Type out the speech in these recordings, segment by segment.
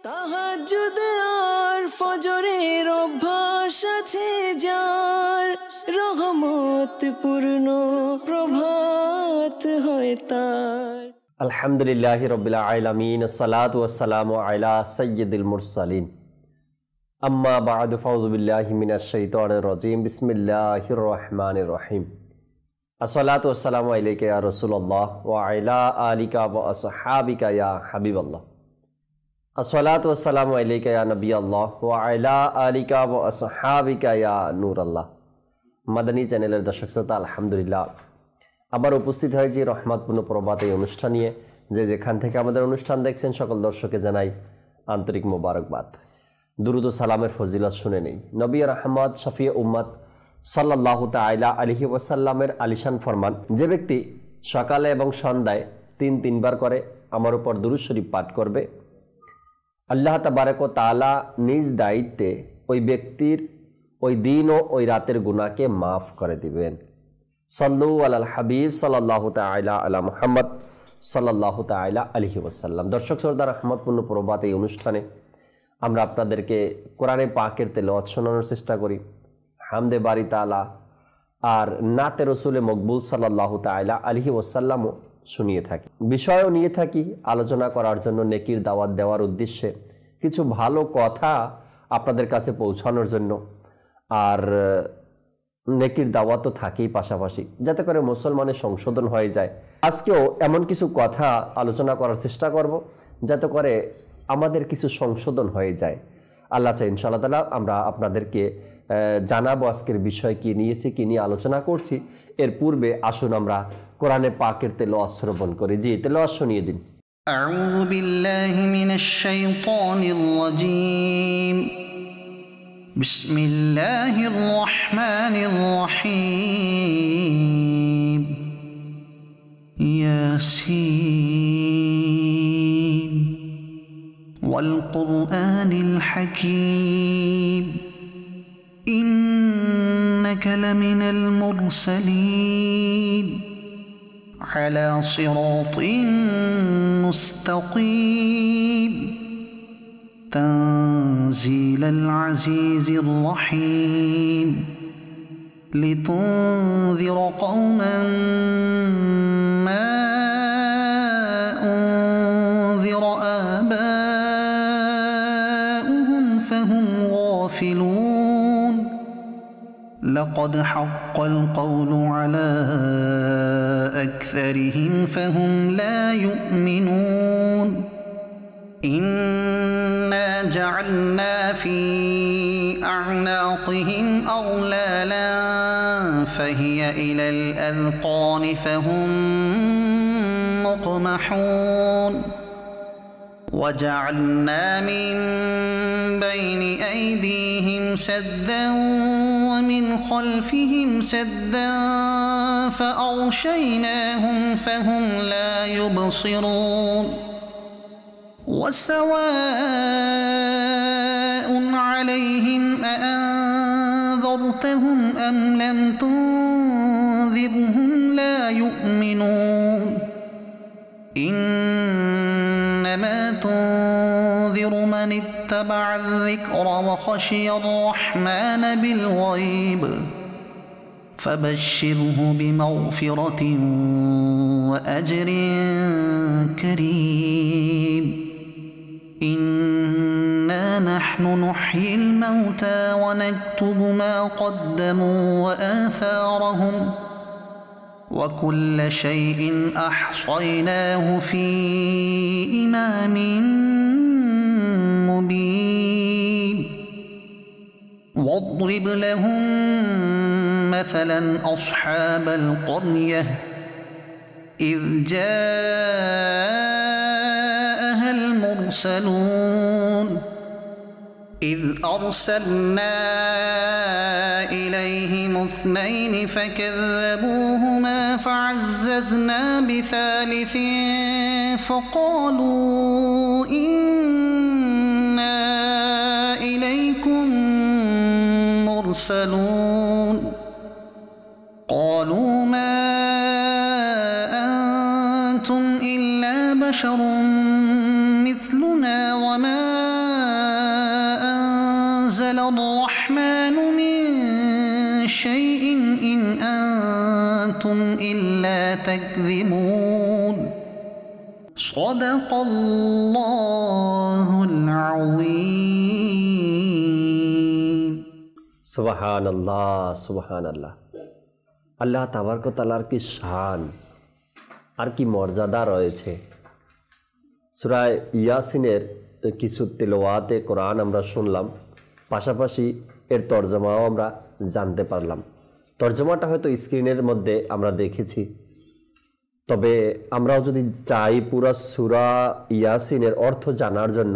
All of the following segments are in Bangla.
তাহাজ্জুদ আর ফজরের অভ্যাস আছে যার, রহমত পূর্ণ প্রভাত হয় তার। আলহামদুলিল্লাহি রাব্বিল আলামিন, আসসালাতু ওয়াসসালামু আলা সাইয়্যিদিল মুরসালিন, আম্মা বা'দু, ফাউযু বিল্লাহি মিনাশ শাইতানির রাজীম, বিসমিল্লাহির রহমানির রহিম। আসসালাতু ওয়াসসালামু আলাইকা ইয়া রাসূলুল্লাহ ওয়া আলা আলিকা ওয়া আসহাবিকা ইয়া হাবিবাল্লাহ। আসসালাতু ওয়াসসালামু আলাইকা ইয়া নবিয়াল্লাহ ওয়া আলা আলিকা ওয়া আসহাবিকা ইয়া নূরাল্লাহ। মাদানী চ্যানেলের দর্শক শ্রোতা, আলহামদুলিল্লাহ আবার উপস্থিত হয়েছি রহমতপূর্ণ প্রভাত এই অনুষ্ঠান নিয়ে। যে যেখান থেকে আমাদের অনুষ্ঠান দেখছেন সকল দর্শককে জানাই আন্তরিক মোবারকবাদ। দুরুদ ও সালামের ফজিলত শুনে নেই। নবী রহমত শফিয়ে উম্মত সাল্লাল্লাহু তাআলা আলাইহি ওয়াসাল্লামের আলিশান ফরমান, যে ব্যক্তি সকালে এবং সন্ধ্যায় তিনবার করে আমার উপর দুরূদ শরীফ পাঠ করবে, আল্লাহ তাবারক ওয়া তাআলা নিজ দায়িত্বে ওই ব্যক্তির ওই দিন ও ওই রাতের গুনাহকে মাফ করে দিবেন। সাল্লু আলাল হাবিব সাল্লাল্লাহু তাআলা আলা মুহাম্মদ সাল্লাল্লাহু তাআলা আলাইহি ওয়াসাল্লাম। দর্শক শ্রোতা, রহমতপূর্ণ প্রভাত এই অনুষ্ঠানে আমরা আপনাদেরকে কোরআনে পাকের তেলাওয়াত শোনানোর চেষ্টা করি, হামদে বারি তাআলা আর নাতে রসুলে মকবুল সাল্লাল্লাহু তাআলা আলাইহি ওয়াসাল্লামও শুনিয়ে থাকি। বিষয়ও নিয়ে থাকি আলোচনা করার জন্য, নেকির দাওয়াত দেওয়ার উদ্দেশ্যে, কিছু ভালো কথা আপনাদের কাছে পৌঁছানোর জন্য, আর নেকির দাওয়াত তো থাকেই পাশাপাশি, যাতে করে মুসলমানের সংশোধন হয়ে যায়। আজকেও এমন কিছু কথা আলোচনা করার চেষ্টা করব যাতে করে আমাদের কিছু সংশোধন হয়ে যায়। আল্লাহ চাই ইনশাআল্লাহ তাআলা আমরা আপনাদেরকে জানাবো আজকের বিষয় কি নিয়েছি, কি নিয়ে আলোচনা করছি। এর পূর্বে আসুন আমরা কোরআনে পাকের তেলাওয়াত শ্রবণ করি। জি, তেলাওয়াত শুনিয়ে দিন। আউযু বিল্লাহি মিনাশ শাইতানির রাজীম, বিসমিল্লাহির রহমানির রহিম। ইয়াসিন ওয়াল কুরআনিল হাকীম, ইন্নাকা লামিনাল মুরসালিন আলা সিরাতিন মুস্তাকিম, তানজিলাল আজিজির রহিম, লিতুনযিরা কওমান মা উনযিরা আবাউহুম ফাহুম গাফিলুন, লাকাদ হাক্কাল কওলু আলা আকসারিহিম ফাহুম লা ইউমিনুন, إنا جعلنا في أعناقهم أغلالا فهي إلى الأذقان فهم مقمحون، وجعلنا من بين أيديهم سدا ومن خلفهم سدا فأغشيناهم فهم لا يبصرون، وسواء عليهم أأنذرتهم أم لم تنذرهم لا يؤمنون، إنما تنذر من اتبع الذكر وخشي الرحمن بالغيب، فبشره بمغفرة وأجر كريم، إنا نحن نحيي الموتى ونكتب ما قدموا وآثارهم وكل شيء أحصيناه في إمام مبين، واضرب لهم مثلا أصحاب القرية إذ جاءها المرسلون إذ أرسلنا إليهم اثنين فكذبوهما فعززنا بثالث فقالوا إنا إليكم مرسلون، قالوا ما أنتم إلا بشر مثلنا وما نزل الرحمن من شيء إن أنتم إلا تكذبون صدق الله العظيم সুবহানাল্লাহ সুবহানাল্লাহ। আল্লাহ তাবারক ওয়া তাআলার কি শান আর কি মর্যাদা রয়েছে। সূরা ইয়াসিনের কিছু তেলাওয়াতে কোরআন আমরা শুনলাম, পাশাপাশি এর তরজমাও আমরা জানতে পারলাম। তরজমাটা হয়তো স্ক্রিনের মধ্যে আমরা দেখেছি, তবে আমরাও যদি চাই পুরো সূরা ইয়াসিনের অর্থ জানার জন্য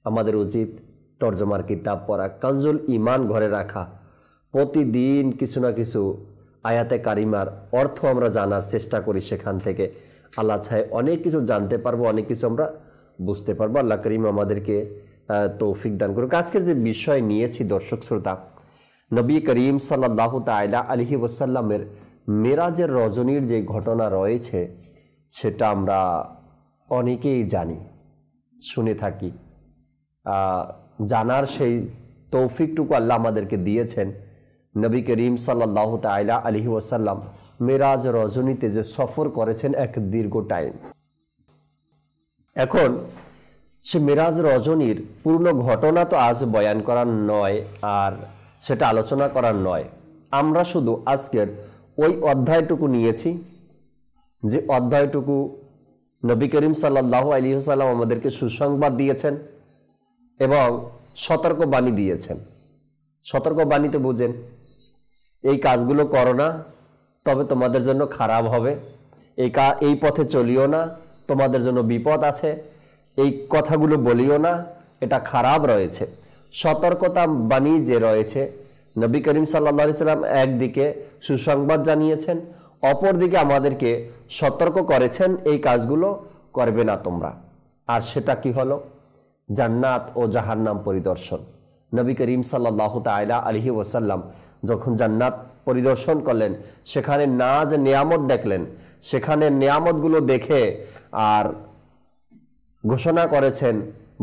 আমাদের উচিত তরজমার কিতাব পড়া, কানজুল ঈমান ঘরে রাখা, প্রতিদিন কিছু না কিছু আয়াতে কারিমার অর্থ আমরা জানার চেষ্টা করি। সেখান থেকে আল্লাহ চায় অনেক কিছু জানতে পারবো, অনেক কিছু আমরা বুঝতে পারবো। আল্লাহ করিম আমাদেরকে তৌফিক দান করুক। আজকের যে বিষয় নিয়েছি দর্শক শ্রোতা, নবী করিম সাল্লাল্লাহু তাআলা আলাইহি ওয়াসাল্লামের মেরাজের রজনীর যে ঘটনা রয়েছে সেটা আমরা অনেকেই জানি, শুনে থাকি। জানার সেই তৌফিকটুকু আল্লাহ আমাদেরকে দিয়েছেন। নবী করিম সাল্লাল্লাহু তাআলা আলাইহি ওয়াসাল্লাম মেরাজ রজনীতে যে সফর করেছেন এক দীর্ঘ টাইম। এখন সে মেরাজ রজনীর পূর্ণ ঘটনা তো আজ বয়ান করার নয়, আর সেটা আলোচনা করার নয়। আমরা শুধু আজকের ওই অধ্যায়টুকু নিয়েছি যে অধ্যায়টুকু নবী করিম সাল্লাল্লাহু আলাইহি ওয়াসাল্লাম আমাদেরকে সুসংবাদ দিয়েছেন এবং সতর্কবাণী দিয়েছেন। সতর্কবাণীতে বুঝেন, এই কাজগুলো করো না, তবে তোমাদের জন্য খারাপ হবে। এই পথে চলিও না, তোমাদের জন্য বিপদ আছে। এই কথাগুলো বলিও না, এটা খারাপ রয়েছে। সতর্কতা বাণী যে রয়েছে, নবী করিম সাল্লাল্লাহু আলাইহি সাল্লাম একদিকে সুসংবাদ জানিয়েছেন, অপরদিকে আমাদেরকে সতর্ক করেছেন এই কাজগুলো করবে না তোমরা। আর সেটা কি হলো? জান্নাত ও জাহান্নাম পরিদর্শন। নবী করিম সাল্লাল্লাহু তাআলা আলাইহি ওয়াসাল্লাম যখন জান্নাত পরিদর্শন করলেন, সেখানে নাজ নিয়ামত দেখলেন, সেখানে নিয়ামতগুলো দেখে আর ঘোষণা করেছেন,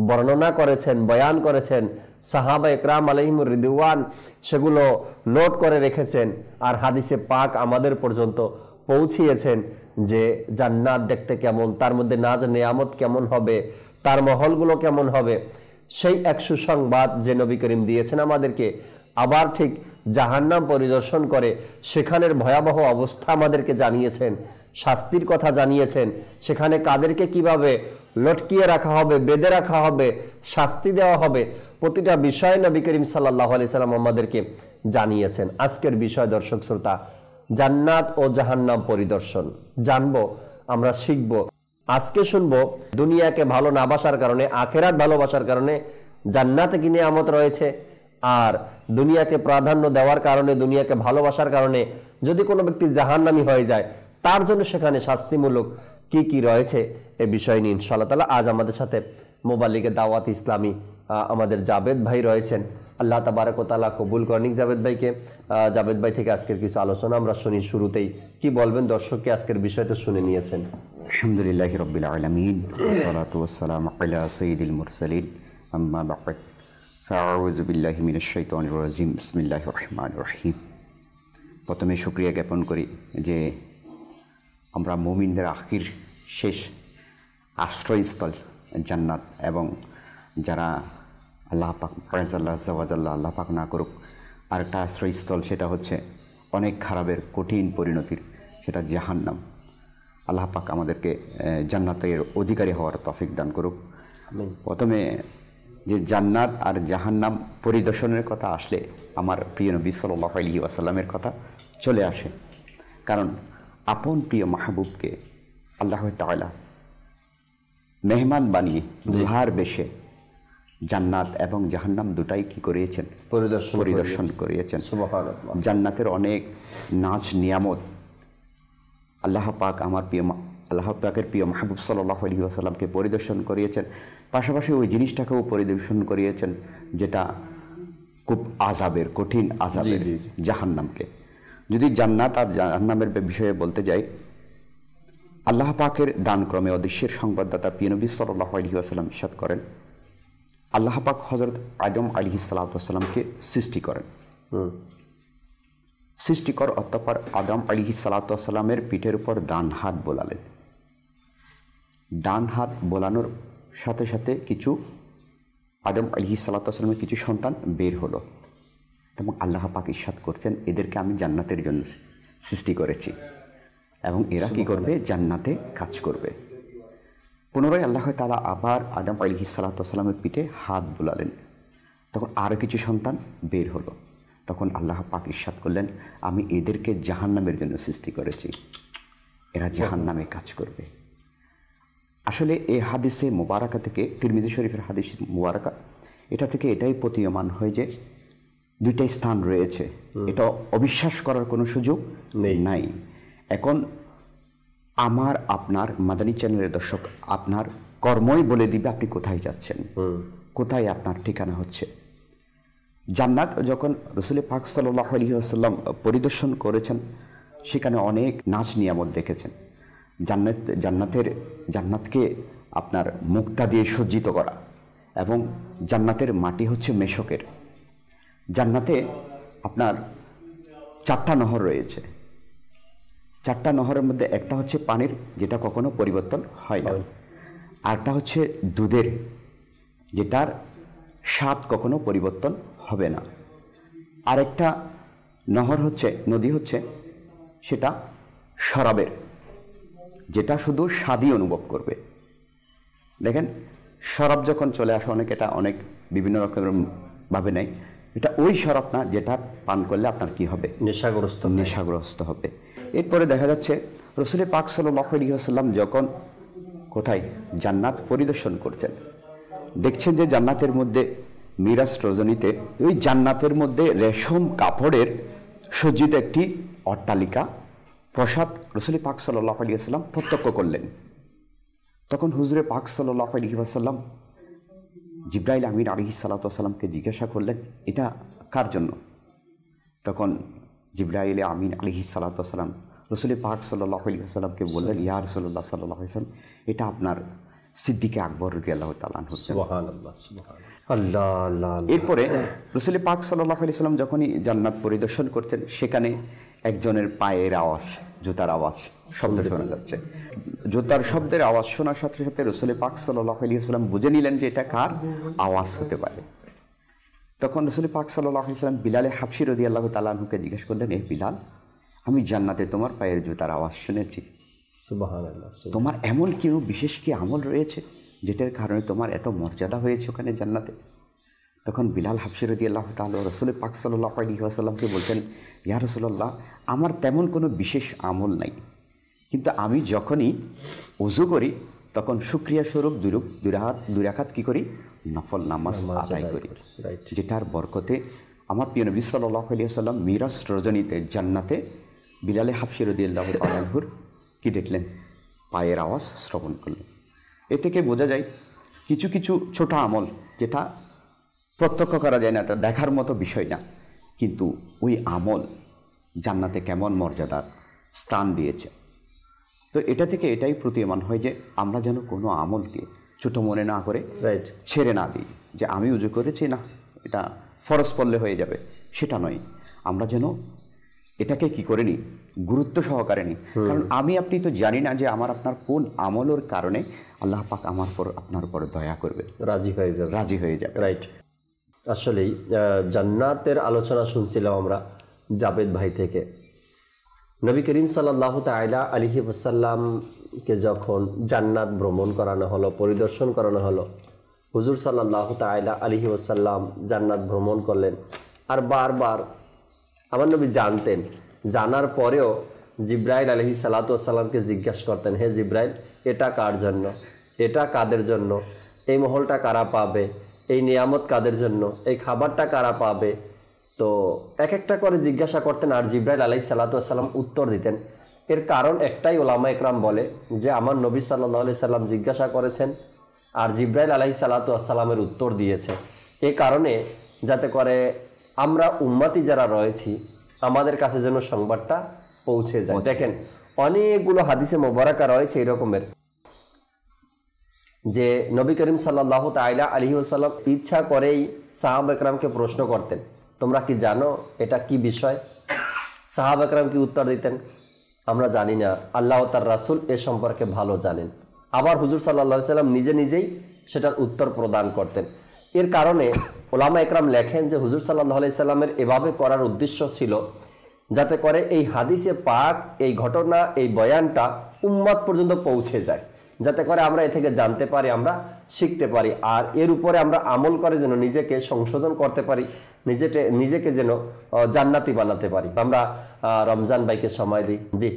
বর্ণনা করেছেন, বয়ান করেছেন। সাহাবা ইকরাম আলাইহিমুর রিদওয়ান সেগুলো নোট করে রেখেছেন, আর হাদিসে পাক আমাদের পর্যন্ত পৌঁছিয়েছেন যে জান্নাত দেখতে কেমন, তার মধ্যে নাজ নিয়ামত কেমন হবে, তার মহলগুলো কেমন হবে। সেই এক সুসংবাদ যে নবী করিম দিয়েছেন আমাদেরকে, আবার ঠিক জাহান্নাম পরিদর্শন করে সেখানের ভয়াবহ অবস্থা আমাদেরকে জানিয়েছেন, শাস্তির কথা জানিয়েছেন। সেখানে কাদেরকে কিভাবে লটকিয়ে রাখা হবে, বেঁধে রাখা হবে, শাস্তি দেওয়া হবে, প্রতিটা বিষয় নবী করিম সাল্লাল্লাহু আলাইহি সাল্লাম আমাদেরকে জানিয়েছেন। আজকের বিষয় দর্শক শ্রোতা, জান্নাত ও জাহান্নাম পরিদর্শন। জানবো, আমরা শিখব। আজকে শুনবো দুনিয়াকে ভালো না বাসার কারণে, আখেরাত ভালোবাসার কারণে জান্নাতে কি নিয়ামত রয়েছে, আর দুনিয়াকে প্রাধান্য দেওয়ার কারণে, দুনিয়াকে ভালোবাসার কারণে যদি কোনো ব্যক্তি জাহান্নামী হয়ে যায়, তার জন্য সেখানে শাস্তিমূলক কি কি রয়েছে এই বিষয় নিয়ে ইনশাআল্লাহ তাআলা আজ আমাদের সাথে মোবাল্লিগে দাওয়াত ইসলামী আমাদের জাবেদ ভাই রয়েছেন। আল্লাহ তাবারক ওয়া তাআলা কবুল করেন জাবেদ ভাইকে। জাবেদ ভাই থেকে আজকের কিছু আলোচনা আমরা শুনি। শুরুতেই কি বলবেন দর্শককে? আজকের বিষয় তো শুনে নিয়েছেন। আলহামদুলিল্লাহি রাব্বিল আলামিন, ওয়াসসালাতু ওয়াসসালামু আলা সাইয়্যিদিল মুরসালিন, আম্মা বা'দ, ফাআউযু বিল্লাহি মিনাশ শাইতানির রাজিম, বিসমিল্লাহির রহমানির রহিম। প্রথমে শুকরিয়া জ্ঞাপন করি যে আমরা মুমিনদের আখির শেষ আশ্রয়স্থল জান্নাত, এবং যারা আল্লাহ পাক আল্লাহ পাক না করুক আরেকটা আশ্রয়স্থল, সেটা হচ্ছে অনেক খারাপের কঠিন পরিণতির, সেটা জাহান্নাম। আল্লাহ পাক আমাদেরকে জান্নাতের অধিকারী হওয়ার তৌফিক দান করুক। প্রথমে যে জান্নাত আর জাহান্নাম পরিদর্শনের কথা আসলে আমার প্রিয় নবী সাল্লাল্লাহু আলাইহি ওয়াসাল্লামের কথা চলে আসে, কারণ আপন প্রিয় মাহবুবকে আল্লাহ তাআলা মেহমান বানিয়ে দুহার বেশে জান্নাত এবং জাহান্নাম দুটাই কি করিয়েছেন? পরিদর্শন করিয়েছেন। সুবহানাল্লাহ। জান্নাতের অনেক নাজ নিয়ামত আল্লাহ পাক আল্লাহ পাকের প্রিয় মাহবুব সাল্লাল্লাহু আলাইহি ওয়াসাল্লামকে পরিদর্শন করিয়েছেন, পাশাপাশি ওই জিনিসটাকেও পরিদর্শন করিয়েছেন যেটা খুব আযাবের, কঠিন আযাবের, জাহান্নামকে। যদি জান্নাত আর জাহান্নামের বিষয়ে বলতে যাই, আল্লাহ পাকের দানক্রমে অদৃশ্যের সংবাদদাতা প্রিয় নবী সাল্লাল্লাহু আলাইহি ওয়াসাল্লাম ইরশাদ করেন, আল্লাহ পাক হযরত আদম আলাইহিস সালামকে সৃষ্টি করেন। সৃষ্টিকর অতঃপর আদম আলাইহিস সালামের পিঠের উপর ডান হাত বোলালেন। ডান হাত বোলানোর সাথে সাথে কিছু আদম আলাইহিস সালামের কিছু সন্তান বের হলো এবং আল্লাহ পাক ইরশাদ করছেন, এদেরকে আমি জান্নাতের জন্য সৃষ্টি করেছি এবং এরা কি করবে? জান্নাতে কাজ করবে। পুনরায় আল্লাহ তাআলা আবার আদম আলাইহিস সালামের পিঠে হাত বোলালেন। তখন আরও কিছু সন্তান বের হলো। তখন আল্লাহ পাক ইরশাদ করলেন, আমি এদেরকে জাহান্নামের জন্য সৃষ্টি করেছি, এরা জাহান্নামে কাজ করবে। আসলে এই হাদিসে মুবারাকা থেকে, তিরমিজি শরীফের হাদিস মুবারাকা, এটা থেকে এটাই প্রতীয়মান হয় যে দুইটাই স্থান রয়েছে, এটা অবিশ্বাস করার কোনো সুযোগ নাই। এখন আমার আপনার মাদানী চ্যানেলের দর্শক, আপনার কর্মই বলে দিবে আপনি কোথায় যাচ্ছেন, কোথায় আপনার ঠিকানা হচ্ছে। জান্নাত যখন রাসূল পাক সাল্লাল্লাহু আলাইহি ওয়াসাল্লাম পরিদর্শন করেছেন, সেখানে অনেক নাজ নিয়ামত দেখেছেন। জান্নাতকে আপনার মুক্তা দিয়ে সজ্জিত করা, এবং জান্নাতের মাটি হচ্ছে মেশকের। জান্নাতে আপনার 4টা নহর রয়েছে। 4টা নহরের মধ্যে একটা হচ্ছে পানির, যেটা কখনো পরিবর্তন হয় না। আরটা হচ্ছে দুধের, যেটার স্বাদ কখনো পরিবর্তন হবে না। আরেকটা নহর হচ্ছে, নদী হচ্ছে, সেটা শরাবের, যেটা শুধু স্বাদই অনুভব করবে। দেখেন, শরাব যখন চলে আসে, অনেক এটা অনেক বিভিন্ন রকমের ভাবে নেয়। এটা ওই শরাব না যেটা পান করলে আপনার কি হবে? নেশাগ্রস্ত হবে। এরপরে দেখা যাচ্ছে রাসূল পাক সাল্লাল্লাহু আলাইহি ওয়াসাল্লাম যখন কোথায়? জান্নাত পরিদর্শন করছেন, দেখছেন যে জান্নাতের মধ্যে মিরাজ রজনীতে ওই জান্নাতের মধ্যে রেশম কাপড়ের সজ্জিত একটি অট্টালিকা, প্রসাদ রাসূল পাক সাল্লাল্লাহু আলাইহি ওয়াসাল্লাম প্রত্যক্ষ করলেন। তখন হুজুরে পাক সাল্লাল্লাহু আলাইহি ওয়াসাল্লাম জিবরাইল আমিন আলাইহিস সালাতু ওয়াসাল্লামকে জিজ্ঞাসা করলেন, এটা কার জন্য? তখন জিবরাইল আমিন আলাইহিস সালাতু ওয়াসাল্লাম রাসূল পাক সাল্লাল্লাহু আলাইহি ওয়াসাল্লামকে বললেন, ইয়া রাসূলুল্লাহ সাল্লাল্লাহু আলাইহি ওয়াসাল্লাম, এটা আপনার সিদ্দিকে আকবর রাদিয়াল্লাহু তাআলা আনহু। সুবহানাল্লাহ, সুবহানাল্লাহ, আল্লাহ আল্লাহ। এরপরে রাসূল পাক সাল্লাল্লাহু আলাইহি ওয়াসাল্লাম যখনই জান্নাত পরিদর্শন করতেন, সেখানে একজনের পায়ের আওয়াজ, জুতার আওয়াজ, শব্দ শোনা যাচ্ছে। জুতার শব্দের আওয়াজ শোনার সাথে সাথে রাসূল পাক সাল্লাল্লাহু আলাইহি ওয়াসাল্লাম বুঝে নিলেন যে এটা কার আওয়াজ হতে পারে। তখন রাসূল পাক সাল্লাল্লাহু আলাইহি ওয়াসাল্লাম বিলাল হাবশী রাদিয়াল্লাহু তাআলা আনহুকে জিজ্ঞেস করলেন, এই বিলাল, আমি জান্নাতে তোমার পায়ের জুতার আওয়াজ শুনেছি, সুবহানাল্লাহ, তোমার এমন কোনো বিশেষ কি আমল রয়েছে যেটার কারণে তোমার এত মর্যাদা হয়েছে ওখানে জান্নাতে? তখন বিলাল হাবশী রাদিয়াল্লাহু তাআলা রাসূল পাক সাল্লাল্লাহু আলাইহি ওয়াসাল্লামকে বলতেন, ইয়া রাসূলুল্লাহ, আমার তেমন কোনো বিশেষ আমল নাই, কিন্তু আমি যখনই ওযু করি তখন শুকরিয়া স্বরূপ দুই রাকাত কি করি? নফল নামাজ আদায় করি, যেটার বরকতে আমার প্রিয় নবী সাল্লাল্লাহু আলাইহি ওয়াসাল্লাম মিরাজ রজনীতে জান্নাতে বিলাল হাবশী রাদিয়াল্লাহু তাআলা আনহুর কি দেখলেন? পায়ের আওয়াজ শ্রবণ করলেন। এ থেকে বোঝা যায় কিছু কিছু ছোট আমল যেটা প্রত্যক্ষ করা যায় না, এটা দেখার মতো বিষয় না, কিন্তু ওই আমল জান্নাতে কেমন মর্যাদার স্থান দিয়েছে। তো এটা থেকে এটাই প্রতীয়মান হয় যে আমরা যেন কোনো আমলকে ছোট মনে না করে ছেড়ে না দিই, যে আমি উজু করেছি না, এটা ফরজ পড়লে হয়ে যাবে, সেটা নয়। আমরা যেন এটাকে কি করে নিই? গুরুত্ব সহকারে নিই। কারণ আমি আপনি তো জানি না যে আমার আপনার কোন আমলের কারণে আল্লাহ পাক আমার উপর, আপনার উপর দয়া করবে, রাজি হয়ে যাবে। রাইট। আসলেই জান্নাতের আলোচনা শুনছিলাম আমরা জাবেদ ভাই থেকে। নবী করিম সাল্লাল্লাহু তাআলা আলাইহি ওয়াসাল্লামকে যখন জান্নাত ভ্রমণ করানো হলো, পরিদর্শন করানো হলো, হুজুর সাল্লাল্লাহু তাআলা আলাইহি ওয়াসাল্লাম জান্নাত ভ্রমণ করলেন। আর বারবার আমার নবী জানতেন, জানার পরেও জিবরাইল আলাইহিস সালাতু ওয়াসসালামকে জিজ্ঞাসা করতেন, হে জিবরাইল, এটা কার জন্য, এটা কাদের জন্য, এই মহলটা কারা পাবে, এই নিয়ামত কাদের জন্য, এই খাবারটা কারা পাবে। তো এক একটা করে জিজ্ঞাসা করতেন, আর জিবরাইল আলাইহিস সালাতু ওয়াসসালাম উত্তর দিতেন। এর কারণ একটাই, ওলামা একরাম বলে যে আমার নবী সাল্লাল্লাহু আলাইহি সাল্লাম জিজ্ঞাসা করেছেন আর জিবরাইল আলাইহিস সালাতু ওয়াসসালামের উত্তর দিয়েছে। এই কারণে যাতে করে আমরা উম্মতি যারা রয়েছি আমাদের কাছে যেন সংবাদটা পৌঁছে যায়। দেখেন, অনেকগুলো হাদিসে মোবারকা রয়েছে এরকমের। যে নবী করিম সাল্লাল্লাহু তাআলা আলাইহি ওয়াসাল্লাম ইচ্ছা করেই সাহাবা একরামকে প্রশ্ন করতেন, তোমরা কি জানো এটা কি বিষয়? সাহাবা একরাম কি উত্তর দিতেন, আমরা জানি না, আল্লাহ ও তার রাসূল এ সম্পর্কে ভালো জানেন। আবার হুজুর সাল্লাল্লাহু আলাইহি সাল্লাম নিজেই সেটার উত্তর প্রদান করতেন। এর কারণে ওলামা একরাম লেখেন যে হুজুর সাল্লাল্লাহু আলাইহি সাল্লামের এভাবে করার উদ্দেশ্য ছিল যাতে করে এই হাদিসে পাক, এই ঘটনা, এই বয়ানটা উম্মত পর্যন্ত পৌঁছে যায়, যাতে করে আমরা এ থেকে জানতে পারি, আমরা শিখতে পারি, আর এর উপরে আমরা আমল করে যেন নিজেকে সংশোধন করতে পারি, নিজেকে যেন জান্নাতি বানাতে পারি। আমরা রমজান ভাইকে সময় দিই। জি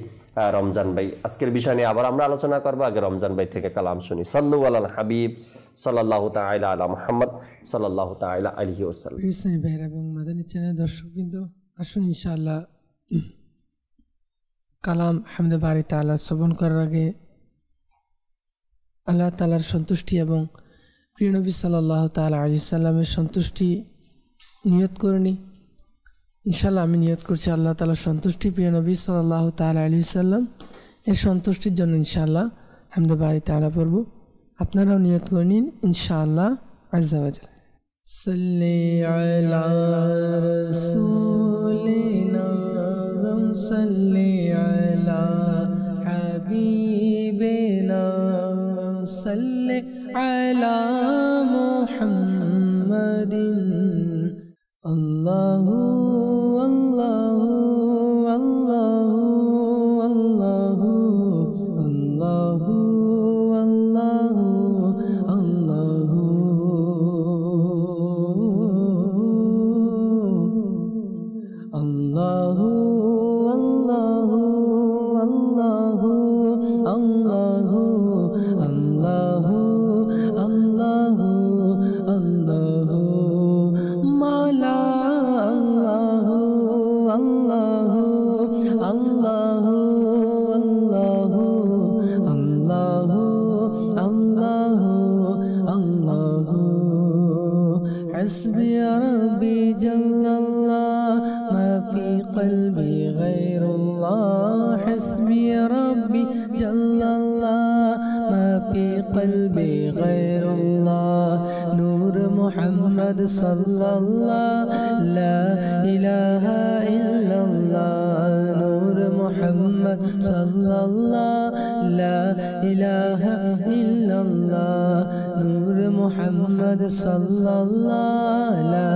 রমজান ভাই, আজকের বিষয় নিয়ে আবার আমরা আলোচনা করবো। আগে রমজান ভাই থেকে কালাম শুনি। সাল্লু আলাল হাবিব সাল্লাল্লাহু তাআলা আলা মুহাম্মদ সাল্লাল্লাহু তাআলা আলাইহি ওয়াসাল্লাম। ইসলামী ভাইরা এবং মাদানী চ্যানেল দর্শকবৃন্দ, আসুন ইনশাআল্লাহ কালাম হামদে বারি তাআলা শ্রবণ করার আগে আল্লাহ তাআলার সন্তুষ্টি এবং প্রিয় নবী সাল্লাল্লাহু তাআলা আলাইহি সাল্লামের সন্তুষ্টি নিয়ত করে নিই। ইনশাআল্লাহ আমি নিয়ত করছি আল্লাহ তাআলার সন্তুষ্টি, প্রিয় নবী সাল্লাল্লাহু তাআলা আলাইহি সাল্লাম এর সন্তুষ্টির জন্য ইনশাআল্লাহ হামদে বারি তাআলা পড়ব। আপনারাও নিয়ত করে নিন ইনশাআল্লাহ আজ্জা ওয়া জাল। সাল্লি আলা রাসূলিনা সাল্লি আলা হাবিবিনা সাল্লি আলা মুহাম্মাদিন। আল্লাহু আল্লাহু আল্লাহু আল্লাহু আল্লাহু আল্লাহু আল্লাহু আল্লাহু আল্লাহু আল্লাহু আল্লাহু আল্লাহু আল্লাহু আল্লাহু মাওলা আল্লাহু আল্লাহু আল্লাহু আল্লাহু আল্লাহু আল্লাহু আল্লাহু হাসবি রাব্বি জাল্লাল্লাহ মা ফি কলবি গায়রুল্লাহ। হাসবি রাব্বি জাল্লাল্লাহ মা ফি কলবি গায়রুল্লাহ। নূর মুহাম্মদ সাল্লাল্লাহ লা ইলাহা ইল্লাল্লাহ। নূর মুহাম্মদ সাল্লাল্লাহ লা ইলাহা ইল্লাল্লাহ। নূর মুহাম্মদ সাল্লাল্লাহ লা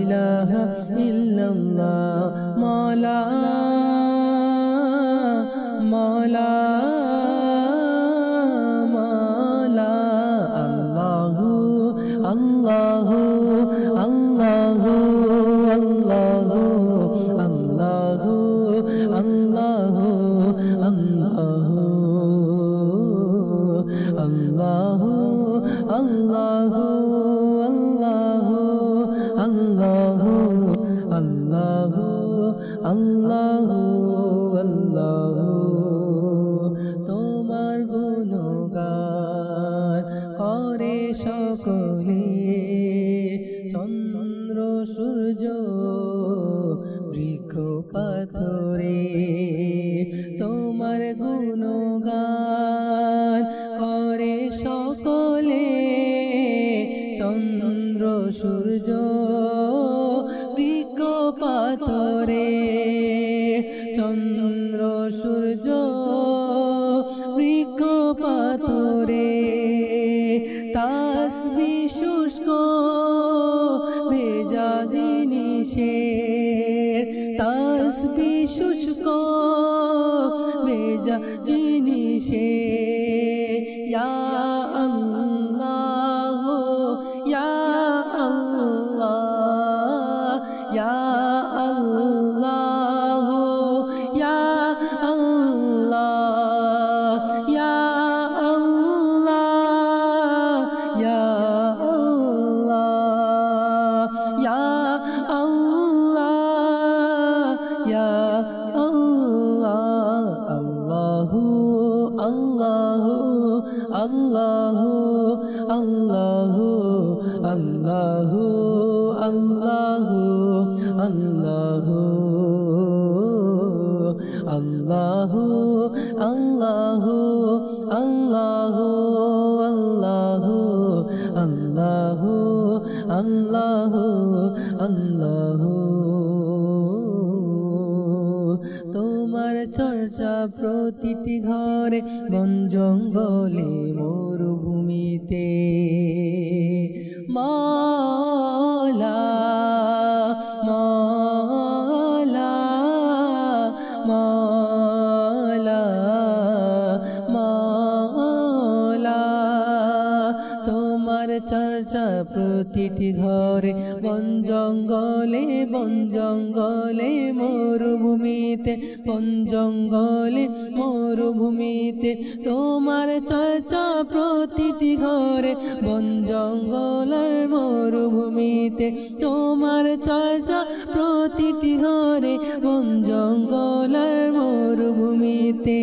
ইলাহা ইল্লাল্লাহ। মাওলা মাওলা মাওলা আল্লাহু আল্লাহু আল্লাহু আল্লাহু আল্লাহু আল্লাহু আল্লাহু আল্লাহু আল্লাহু আল্লাহু আল্লাহু আল্লাহু আল্লাহু। তোমার গুণগান করে সকলে, চন্দ্র সূর্য বৃক্ষ পাথরে। তোমার গুণগান করে সকলে, চন্দ্র সূর্য বৃক্ষ পাথরে। চন্দ্র সূর্য বৃক্ষ পাথরে। তাসবিহ শুষ্ক ভেজা জিনিসের, তাসবিহ শুষ্ক ভেজা জিনিসের। ইয়া আল্লাহ ইয়া আল্লাহ ইয়া আল্লাহ ইয়া আল্লাহ ইয়া আল্লাহ ইয়া আল্লাহ ইয়া আল্লাহ ইয়া আল্লাহ। আল্লাহু আল্লাহু আল্লাহু আল্লাহু আল্লাহু আল্লাহু আল্লাহু আল্লাহু আল্লাহু আল্লাহু আল্লাহু আল্লাহ আল্লাহ তোমার চর্চা প্রতিটি ঘরে বন জঙ্গলে মরুভূমিতে মাওলা মাওলা মাওলা মাওলা তোমার চর্চা প্রতিটি ঘরে বন জঙ্গলে মরুভূমিতে বন জঙ্গলে মরুভূমিতে তোমার চর্চা প্রতিটি ঘরে বন জঙ্গলের মরুভূমিতে তোমার চর্চা প্রতিটি ঘরে বন জঙ্গলের মরুভূমিতে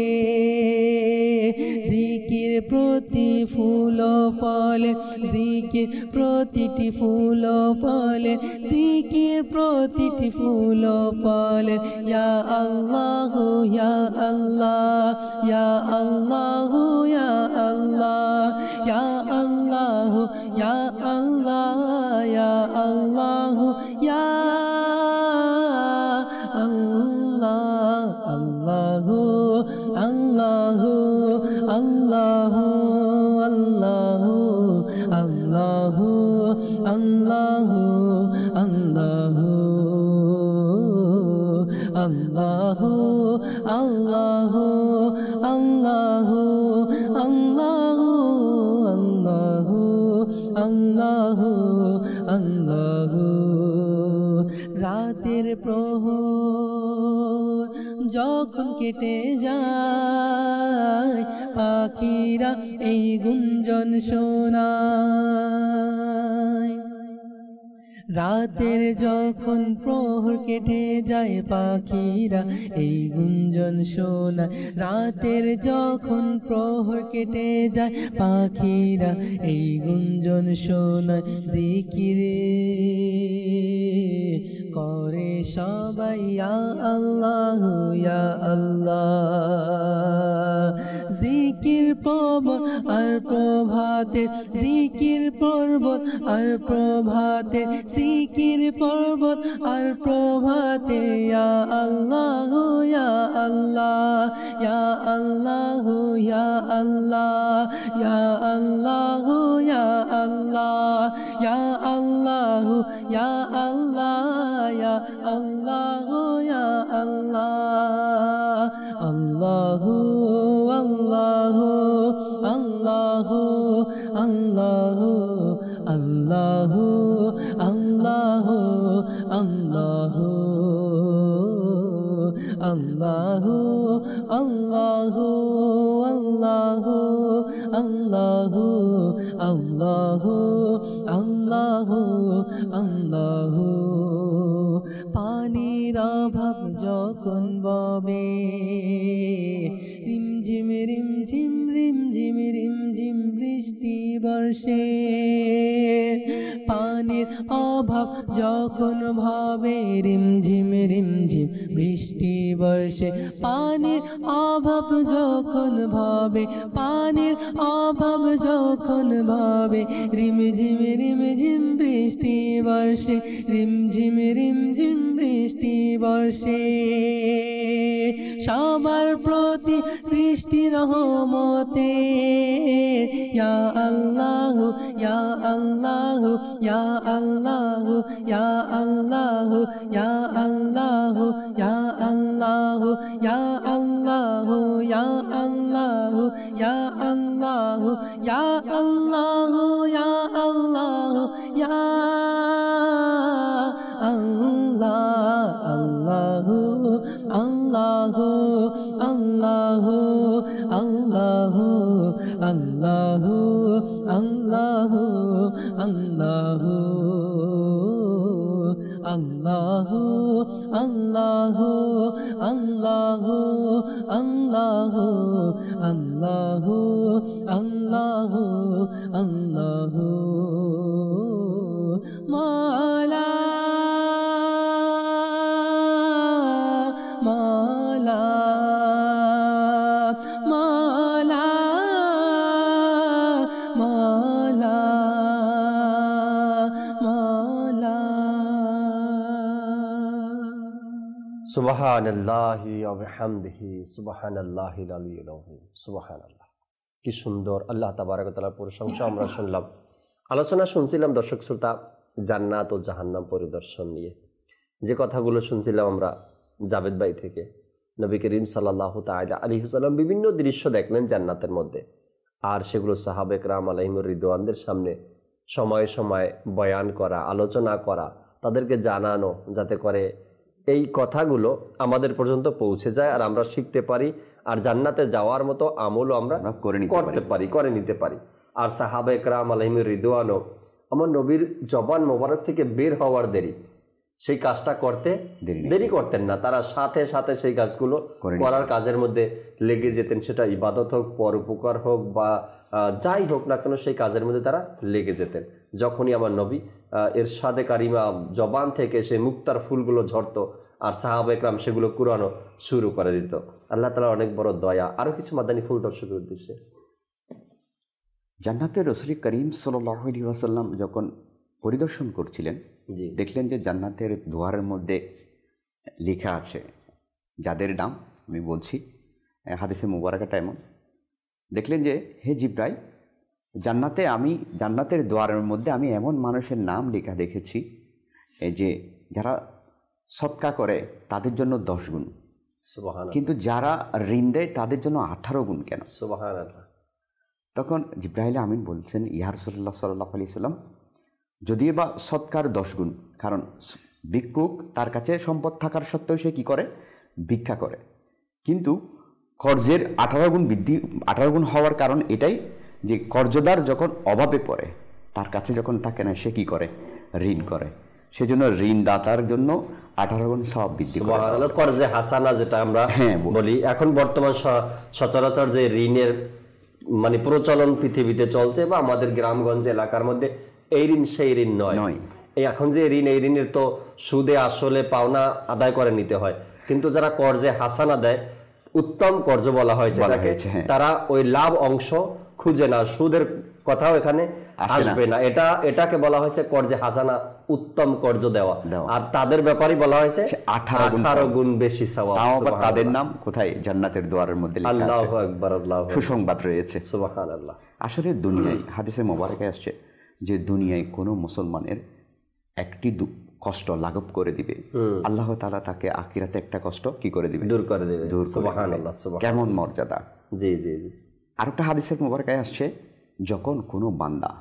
জিকির প্রতি ফুল ফলে জিকির প্রতিটি ফুল ফলে জিকির প্রতিটি ফুল ফলে ইয়া আল্লাহ ইয়া আল্লাহ ইয়া আল্লাহ ইয়া আল্লাহ ইয়া আল্লাহ ইয়া আল্লাহ ইয়া আল্লাহ ইয়া আল্লাহ আল্লাহ আল্লাহ আল্লাহ আল্লাহ আল্লাহ আল্লাহ আল্লাহ আল্লাহ আল্লাহ আল্লাহ আল্লাহ আল্লাহ আল্লাহ রাতের প্রহর যখন কেটে যায় পাখিরা এই গুঞ্জন শোনায় রাতের যখন প্রহর কেটে যায় পাখিরা এই গুঞ্জন শোনায় রাতের যখন প্রহর কেটে যায় পাখিরা এই গুঞ্জন শোনায় জিকিরে করে সবাই ইয়া আল্লাহ ইয়া আল্লাহ জিকির পর্বত আর প্রভাতে জিকির পর্বত আর প্রভাতে জিকির পর্বত আর প্রভাতে ইয়া আল্লাহ ইয়া আল্লাহ ইয়া আল্লাহ ইয়া আল্লাহ ইয়া আল্লাহ ইয়া আল্লাহ ইয়া আল্লাহ ইয়া আল্লাহ ইয়া আল্লাহ ইয়া আল্লাহ আল্লাহ আল্লাহ আল্লাহ আল্লাহ আল্লাহ আল্লাহ আল্লাহ আল্লাহ আল্লাহ আল্লাহ আল্লাহ আল্লাহ আল্লাহ আল্লাহ পানির অভাব যখন ববে রিমঝিম রিমঝিম রিমঝিম রিমঝিম বৃষ্টি বর্ষে পানির অভাব যখন ভাবে রিমঝিম রিমঝিম বৃষ্টি বর্ষে পানির অভাব যখন ভাবে পানির অভাব যখন ভাবে রিমঝিম রিমঝিম বৃষ্টি বর্ষে রিমঝিম রিমঝিম বৃষ্টি বর্ষে সবার প্রতি দৃষ্টি রহমতে ইয়া আল্লাহ ইয়া আল্লাহ ইয়া আল্লাহ ইয়া আল্লাহ ইয়া আল্লাহ ইয়া আল্লাহ ইয়া আল্লাহ ইয়া আল্লাহ ইয়া আল্লাহ ইয়া আল্লাহ ইয়া আল্লাহ ইয়া আল্লাহ আল্লাহ আল্লাহ আল্লাহ আল্লাহ আল্লাহ আল্লাহ আল্লাহ আল্লাহ আল্লাহ আল্লাহ আল্লাহ আল্লাহ আল্লাহ আল্লাহ মালা মালা মালা মালা সুবহানাল্লাহি ওয়া বিহামদিহি সুবহানাল্লাহিল আলিয়্যিল আযীম। সুবহানাল্লাহ, কি সুন্দর আল্লাহ তাবারক ওয়া তাআলার প্রশংসা আমরা শুনলাম। আলোচনা শুনছিলাম দর্শক শ্রোতা জান্নাত ও জাহান্নাম পরিদর্শন নিয়ে। যে কথাগুলো শুনছিলাম আমরা জাবেদ ভাই থেকে, নবী করিম সাল্লাল্লাহু তাআলা আলাইহি ওয়াসাল্লাম বিভিন্ন দৃশ্য দেখলেন জান্নাতের মধ্যে, আর সেগুলো সাহাবে কেরাম আলাইহিমুর রিদওয়ানদের সামনে সময়ে সময়ে বয়ান করা, আলোচনা করা, তাদেরকে জানানো, যাতে করে এই কথাগুলো আমাদের পর্যন্ত পৌঁছে যায় আর আমরা শিখতে পারি, আর জান্নাতে যাওয়ার মতো আমলও আমরা করে নিতে পারি। আর সাহাবে কেরাম আলাইহিমুর রিদওয়ানও আমার নবীর জবান মোবারক থেকে বের হওয়ার দেরি, সেই কাজটা করতে দেরি করতেন না। তারা সাথে সাথে সেই কাজগুলো করার কাজের মধ্যে লেগে যেতেন, সেটা ইবাদত হোক, পরোপকার হোক, বা যাই হোক না কেন, সেই কাজের মধ্যে তারা লেগে যেতেন। যখনই আমার নবী ইরশাদে কারিমা জবান থেকে সেই মুক্তার ফুলগুলো ঝরতো, আর সাহাবা ইকরাম সেগুলো কুরানো শুরু করে দিত। আল্লাহ তাআলার অনেক বড় দয়া। আরো কিছু মাদানী ফুল দর্শকের উদ্দেশ্যে। জান্নাতে রাসূল করিম সাল্লাল্লাহু আলাইহি ওয়াসাল্লাম যখন পরিদর্শন করছিলেন, দেখলেন যে জান্নাতের দুয়ারের মধ্যে লেখা আছে, যাদের নাম আমি বলছি, হাদিসে মুবারাকাটা এমন, দেখলেন যে হে জিবরাইল, জান্নাতের দুয়ারের মধ্যে আমি এমন মানুষের নাম লেখা দেখেছি যে যারা সদকা করে তাদের জন্য 10 গুণ, কিন্তু যারা ঋণ দেয় তাদের জন্য 18 গুণ। কেন? সুবহানাল্লাহ। তখন জিবরাইল আমিন বলছেন, ইয়া রাসূলুল্লাহ সাল্লাল্লাহু আলাইহি সাল্লাম, যদিও বা সৎকার 10 গুণ, কারণ ভিক্ষুক তার কাছে সম্পদ থাকার সত্ত্বেও সে কী করে? ভিক্ষা করে। কিন্তু কর্জের 18 গুণ হওয়ার কারণ এটাই যে কর্জদার যখন অভাবে পড়ে, তার কাছে যখন থাকে না, সে কী করে? ঋণ করে। সেজন্য ঋণদাতার জন্য 18 গুণ সওয়াব বৃদ্ধি করে। কর্জে হাসানা যেটা আমরা বলি, এখন বর্তমান সচরাচর যে ঋণের মানে প্রচলন পৃথিবীতে চলছে, বা আমাদের গ্রামগঞ্জ এলাকার মধ্যে, এই ঋণ সেই ঋণ নয়। এই এখন যে ঋণ, এই ঋণের তো সুদে আসলে পাওনা আদায় করে নিতে হয়, কিন্তু যারা কর্জে হাসানা দেয়, উত্তম কর্জ বলা হয়েছে তাকে, তারা ওই লাভ অংশ খুঁজে না, সুদের কথাও এখানে আসবে না। এটাকে বলা হয়েছে কর্জে হাসানা, উত্তম কর্জ দেওয়া, আর তাদের ব্যাপারই বলা হয়েছে 18 গুণ বেশি সওয়াব। তাদের নাম কোথায়? জান্নাতের দুয়ারের মধ্যে লেখা আছে। আল্লাহু আকবার, আল্লাহু আকবার, সুসংবাদ রয়েছে। সুবহানাল্লাহ। আসলে দুনিয়ায় হাদিসে মোবারকে আসছে যে দুনিয়ায় কোনো মুসলমানের একটি কষ্ট লাঘব করে দিবে, আল্লাহ তাআলা তাকে আখিরাতে একটা কষ্ট কি করে দিবে? দূর করে দিবে। সুবহানাল্লাহ। কেমন মর্যাদা! জি জি জি। আরেকটা হাদিসের মোবারকে আসছে, যখন কোনো বান্দা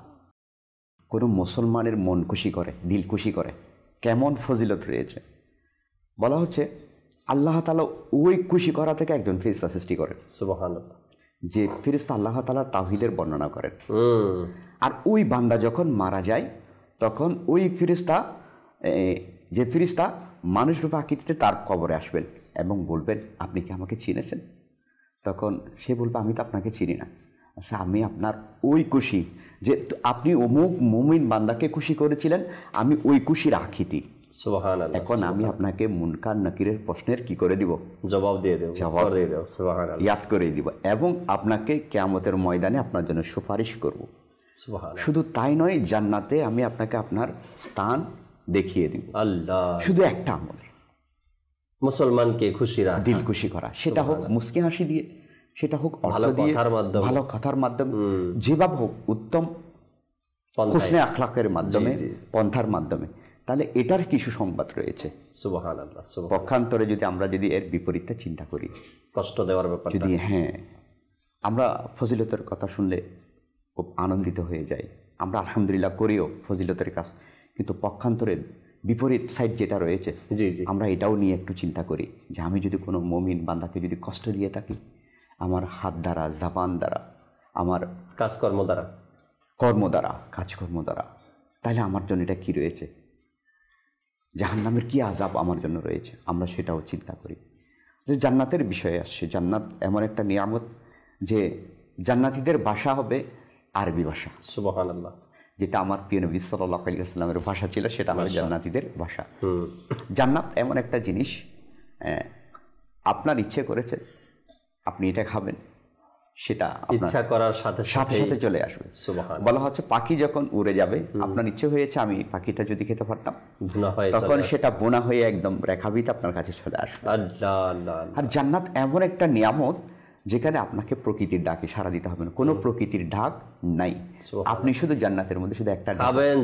কোনো মুসলমানের মন খুশি করে, দিল খুশি করে, কেমন ফজিলত রয়েছে। বলা হচ্ছে আল্লাহ তাআলা ওই খুশি করা থেকে একজন ফেরেশতা সৃষ্টি করেন। সুবহানাল্লাহ। যে ফেরেশতা আল্লাহ তাআলা তাওহীদের বর্ণনা করেন, আর ওই বান্দা যখন মারা যায়, তখন ওই ফেরেশতা, যে ফেরেশতা মানুষ রূপে আকৃতিতে তার কবরে আসবেন এবং বলবেন, আপনি কি আমাকে চিনেছেন? তখন সে বলবে, আমি তো আপনাকে চিনি না। আচ্ছা, আমি আপনার ওই খুশি যে আপনি অমুক মুমিন বান্দাকে খুশি করেছিলেন, আমি ওই খুশির আকৃতি। সুবহানাল্লাহ। এখন আমি আপনাকে মুনকার নাকিরের প্রশ্নের কি করে দিব? জবাব দিয়ে দেব। সুবহানাল্লাহ। ইয়াদ করে দিব, এবং আপনাকে কিয়ামতের ময়দানে আপনার জন্য সুপারিশ করব। সুবহানাল্লাহ। শুধু তাই নয়, জান্নাতে আমি আপনাকে আপনার স্থান দেখিয়ে দিব। আল্লাহ। শুধু একটা আমল, মুসলমানকে খুশি রাখা, দিল খুশি করা, সেটা হোক মুস্কি হাসি দিয়ে, সেটা হোক অর্থ দিয়ে, ভালো কথার মাধ্যমে, যেভাবে হোক, উত্তম হোসনে আখলাকের মাধ্যমে, পন্থার মাধ্যমে, তাহলে এটার কিছু সংবাদ রয়েছে। সুবহানাল্লাহ। পক্ষান্তরে আমরা যদি এর বিপরীতটা চিন্তা করি, কষ্ট দেওয়ার ব্যাপার, যদি আমরা ফজিলতের কথা শুনলে খুব আনন্দিত হয়ে যাই, আমরা আলহামদুলিল্লাহ করিও ফজিলতের কাজ, কিন্তু পক্ষান্তরে বিপরীত সাইড যেটা রয়েছে, আমরা এটাও নিয়ে একটু চিন্তা করি যে আমি যদি কোনো মুমিন বান্দাকে যদি কষ্ট দিয়ে থাকি, আমার হাত দ্বারা, জাবান দ্বারা, আমার কাজকর্ম দ্বারা, তাহলে আমার জন্য এটা কি রয়েছে? জাহান্নামের কি আযাব আমার জন্য রয়েছে? আমরা সেটাও চিন্তা করি। যে জান্নাতের বিষয়ে আসছে, জান্নাত এমন একটা নিয়ামত যে জান্নাতীদের ভাষা হবে আরবি ভাষা। সুবহানাল্লাহ। যেটা আমার প্রিয় নবী সাল্লাল্লাহু আলাইহি ওয়াসাল্লামের ভাষা ছিল, সেটা আমার জান্নাতীদের ভাষা। জান্নাত এমন একটা জিনিস, আপনার ইচ্ছে করেছে আপনি এটা খাবেন, সেটা ইচ্ছা করার সাথে সাথে সাথে চলে আসবে। বলা হচ্ছে পাখি যখন উড়ে যাবে, আপনার ইচ্ছে হয়েছে আমি পাখিটা যদি খেতে পারতাম, তখন সেটা বোনা হয়ে একদম রেখাবিত আপনার কাছে চলে আসবে। আর জান্নাত এমন একটা নিয়ামত যেখানে আপনাকে প্রকৃতির ডাকে সাড়া দিতে হবে না, কোনো প্রকৃতির ডাক নাই। আপনি শুধু জান্নাতের মধ্যে শুধু একটা খাবেন,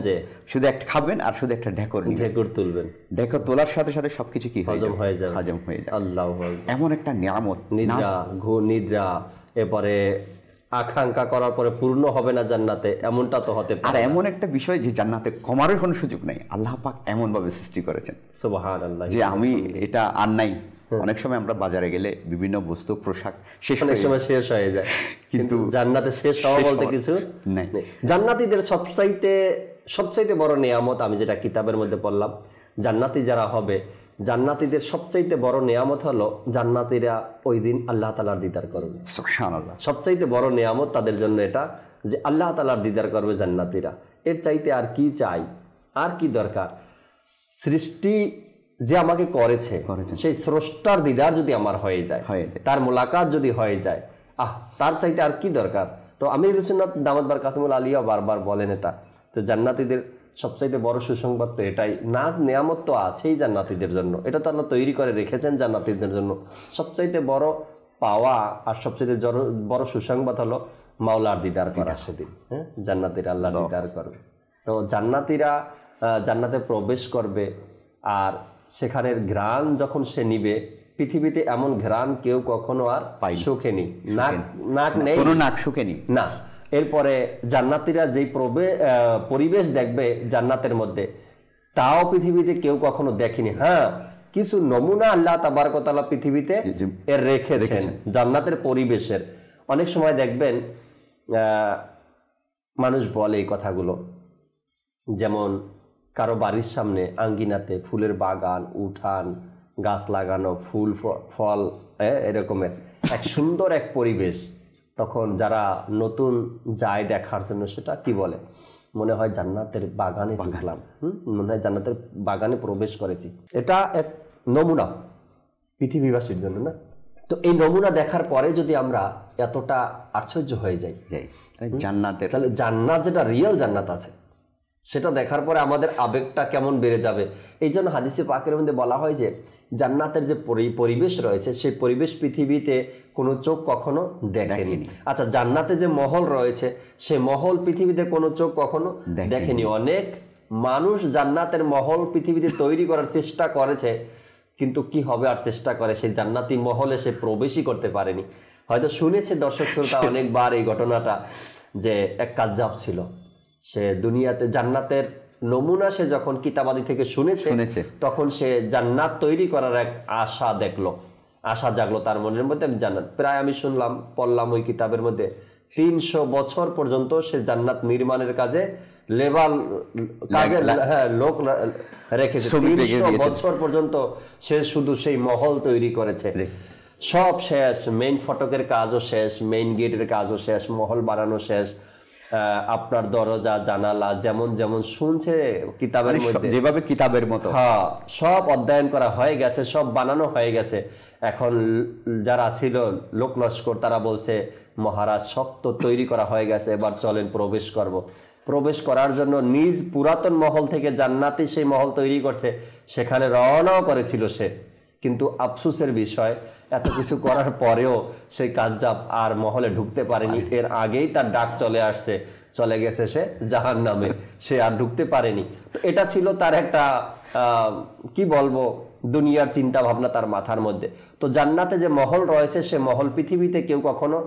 শুধু একটা খাবেন আর শুধু একটা ঢেকর তুলবেন। ঢেকর তোলার সাথে সাথে সবকিছু কি হজম হয়ে যাবে। আল্লাহু আকবার, এমন একটা নিয়ামত। নিদ্রা এরপরে আকাঙ্ক্ষা করার পরে পূর্ণ হবে না জান্নাতে, এমনটা তো হতে পারে। আর এমন একটা বিষয় যে জান্নাতে কমার কোনো সুযোগ নেই, আল্লাহ পাক এমন ভাবে সৃষ্টি করেছেন সুবহানাল্লাহ, যে আমি এটা আর নাই। অনেক সময় আমরা বাজারে গেলে বিভিন্ন বস্তু পোশাক অনেক সময় শেষ হয়ে যায়, কিন্তু জান্নাতে শেষ হওয়া বলতে কিছু নেই। জান্নাতীদের সবচাইতে বড় নিয়ামত, আমি যেটা কিতাবের মধ্যে পড়লাম, জান্নাতি যারা হবে, জান্নাতীদের সবচাইতে বড় নিয়ামত হলো জান্নাতীরা ওই দিন আল্লাহ তাআলার দিদার করবে। সুবহানাল্লাহ, সবচাইতে বড় নিয়ামত তাদের জন্য এটা, যে আল্লাহ তাআলার দিদার করবে জান্নাতীরা। এর চাইতে আর কি চাই, আর কি দরকার? সৃষ্টি যে আমাকে করেছে, সেই স্রষ্টার দিদার যদি আমার হয়ে যায়, তার মোলাকাত যদি হয়ে যায়, তার চাইতে আর কি দরকার? তো আমিরুল সুন্নাত দামাত বারকাতুহুল আলিয়া বারবার বলেন এটা। তো জান্নাতীদের সবচাইতে বড় সুসংবাদ তো এটাই, নাজ নিয়ামত তো আছেই জান্নাতীদের জন্য, এটা তো আল্লাহ তৈরি করে রেখেছেন জান্নাতীদের জন্য। সবচাইতে বড় পাওয়া আর সবচাইতে বড় সুসংবাদ হলো মাওলার দিদার করা সেদিন। হ্যাঁ, জান্নাতীরা আল্লাহর দিদার করবে। তো জান্নাতীরা জান্নাতে প্রবেশ করবে, আর সেখানের ঘ্রাণ যখন সে নিবে, পৃথিবীতে এমন ঘ্রাণ কেউ কখনো আর সুখেনি, নাক নেই, কোনো নাক সুখেনি না। এরপরে জান্নাতীরা যেই পরিবেশ দেখবে জান্নাতের মধ্যে, তাও পৃথিবীতে কেউ কখনো দেখেনি। হ্যাঁ, কিছু নমুনা আল্লাহ তাবারক ওয়া তাআলা পৃথিবীতে এর রেখেছেন জান্নাতের পরিবেশের। অনেক সময় দেখবেন মানুষ বলে এই কথাগুলো, যেমন কারো বাড়ির সামনে আঙ্গিনাতে ফুলের বাগান, উঠান, গাছ লাগানো, ফুল ফল, এরকমের এক সুন্দর এক পরিবেশ। তখন যারা নতুন যায় দেখার জন্য, সেটা কি বলে, মনে হয় জান্নাতের বাগানে ঢুকলাম, মনে হয় জান্নাতের বাগানে প্রবেশ করেছি। এটা এক নমুনা পৃথিবীবাসীর জন্য, না? তো এই নমুনা দেখার পরে যদি আমরা এতটা আশ্চর্য হয়ে যাই জান্নাতের, তাহলে জান্নাত যেটা রিয়েল জান্নাত আছে, সেটা দেখার পরে আমাদের আবেগটা কেমন বেড়ে যাবে। এই জন্য হাদিসে পাকের মধ্যে বলা হয় যে জান্নাতের যে পরিবেশ রয়েছে, সেই পরিবেশ পৃথিবীতে কোনো চোখ কখনো দেখেনি। আচ্ছা, জান্নাতে যে মহল রয়েছে, সে মহল পৃথিবীতে কোনো চোখ কখনো দেখেনি। অনেক মানুষ জান্নাতের মহল পৃথিবীতে তৈরি করার চেষ্টা করেছে, কিন্তু কি হবে আর চেষ্টা করে, সেই জান্নাতি মহলে সে প্রবেশই করতে পারেনি। হয়তো শুনেছে দর্শক শ্রোতা অনেকবার এই ঘটনাটা, যে এক কাজ্জাব ছিল, সে দুনিয়াতে জান্নাতের নমুনা সে যখন কিতাবাদি থেকে শুনেছে, তখন সে জান্নাত তৈরি করার এক আশা জাগলো তার মনের মধ্যে। জান্নাত প্রায় আমি পড়লাম ওই কিতাবের মধ্যে 300 বছর পর্যন্ত সে জান্নাত নির্মাণের কাজে লোক রেখেছে। 300 বছর পর্যন্ত সে শুধু সেই মহল তৈরি করেছে। সব শেষ, মেইন ফটকের কাজও শেষ, মেইন গেটের কাজও শেষ, মহল বানানো শেষ, আপনার দরজা জানালা যেমন যেমন শুনছে কিতাবের মধ্যে, যেভাবে কিতাবের মতো, হ্যাঁ, সব অধ্যয়ন করা হয়ে গেছে, সব বানানো হয়ে গেছে। এখন যারা ছিল লোক লস্কর, তারা বলছে মহারাজ সব তো তৈরি করা হয়ে গেছে, এবার চলেন প্রবেশ করব। প্রবেশ করার জন্য নিজ পুরাতন মহল থেকে জান্নাতি সেই মহল তৈরি করছে, সেখানে রওনাও করেছিল সে। কিন্তু আফসোসের বিষয়, এত কিছু করার পরেও সেই কাজ্জাব আর মহলে ঢুকতে পারেনি। এর আগেই তার ডাক চলে গেছে সে জাহান্নামে, সে আর ঢুকতে পারেনি। তো এটা ছিল তার একটা কি বলবো, দুনিয়ার চিন্তা ভাবনা তার মাথার মধ্যে। তো জান্নাতে যে মহল রয়েছে, সে মহল পৃথিবীতে কেউ কখনো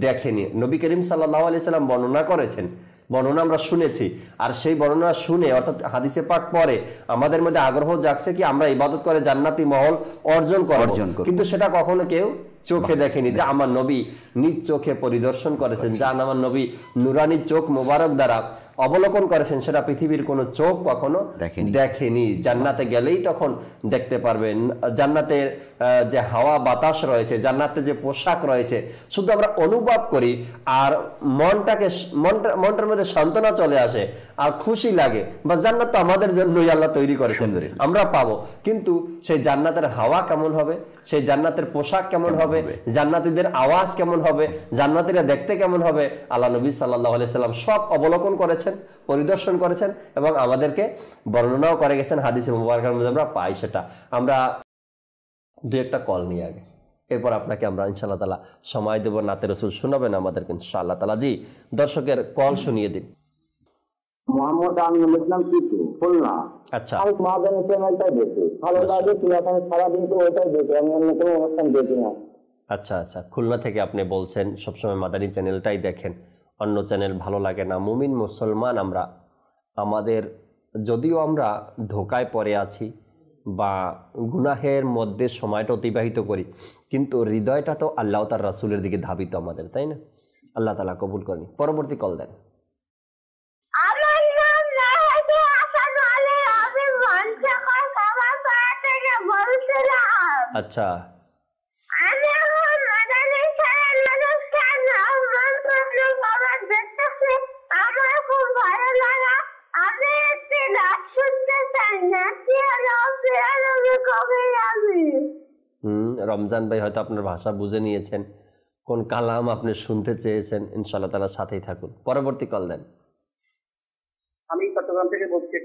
দেখেনি। নবী করিম সাল্লাল্লাহু আলাইহি সাল্লাম বর্ণনা করেছেন, বর্ণনা আমরা শুনেছি, আর সেই বর্ণনা শুনে অর্থাৎ হাদিসে পাক পড়ে আমাদের মধ্যে আগ্রহ জাগছে কি আমরা ইবাদত করে জান্নাতি মহল অর্জন করব, কিন্তু সেটা কখনো কেউ চোখে দেখেনি। যা আমার নবী নিজ চোখে পরিদর্শন করেছেন, যা আমার নবী নুরানি চোখ মোবারক দ্বারা অবলোকন করেছেন, সেটা পৃথিবীর কোনো চোখ কখনো দেখেনি। জান্নাতে গেলেই তখন দেখতে পারবেন। জান্নাতের যে হাওয়া বাতাস রয়েছে, জান্নাতে যে পোশাক রয়েছে, শুধু আমরা অনুভব করি আর মনটার মধ্যে সান্ত্বনা চলে আসে আর খুশি লাগে, বা জান্নাত তো আমাদের জন্যই আল্লাহ তৈরি করেছেন, আমরা পাবো। কিন্তু সেই জান্নাতের হাওয়া কেমন হবে, সেই জান্নাতের পোশাক কেমন হবে, জান্নাতীদের আওয়াজ কেমন হবে, জান্নাতীরা দেখতে কেমন হবে, আল্লাহ নবী সাল্লাল্লাহু আলাইহি সাল্লাম সব অবলোকন করেছেন, পরিদর্শন করেছেন এবং আমাদেরকে বর্ণনাও করে গেছেন। হাদিসে মুবারকার মধ্যে আমরা পাই সেটা। আমরা দুই একটা কল নিয়ে আগে, এরপর আপনাকে আমরা ইনশাআল্লাহ তাআলা সময় দেব, নাতে রাসূল শোনাবেন আমাদেরকে ইনশাআল্লাহ তাআলা। জি, দর্শকের কল শুনিয়ে দিন। মোহাম্মদ আমিনুল ইসলাম টিটু, খুলনা। আচ্ছা, আমি মাদানী চ্যানেলটাই দেখি, ভালো লাগে, আমি সারাদিন তো ওইটাই দেখি, আমি অন্য কোনো অনুষ্ঠান দেখি না। আচ্ছা আচ্ছা, খুলনা থেকে আপনি বলছেন সবসময় মাদানী চ্যানেলটাই দেখেন, অন্য চ্যানেল ভালো লাগে না। মুমিন মুসলমান আমরা, আমাদের যদিও আমরা ধোকায় পড়ে আছি বা গুনাহের মধ্যে সময়টা অতিবাহিত করি, কিন্তু হৃদয়টা তো আল্লাহ তার রাসূলের দিকে ধাবিত আমাদের, তাই না? আল্লাহ তাআলা কবুল করেনি। পরবর্তী কল দেন। আচ্ছা, রমজান ভাই হয়তো আপনার ভাষা বুঝে নিয়েছেন, কোন কালাম আপনি শুনতে চেয়েছেন। ইনশাআল্লাহ তাআলা সাথেই থাকুন। পরবর্তী কল দেন। আমি চট্টগ্রাম থেকে বলছি,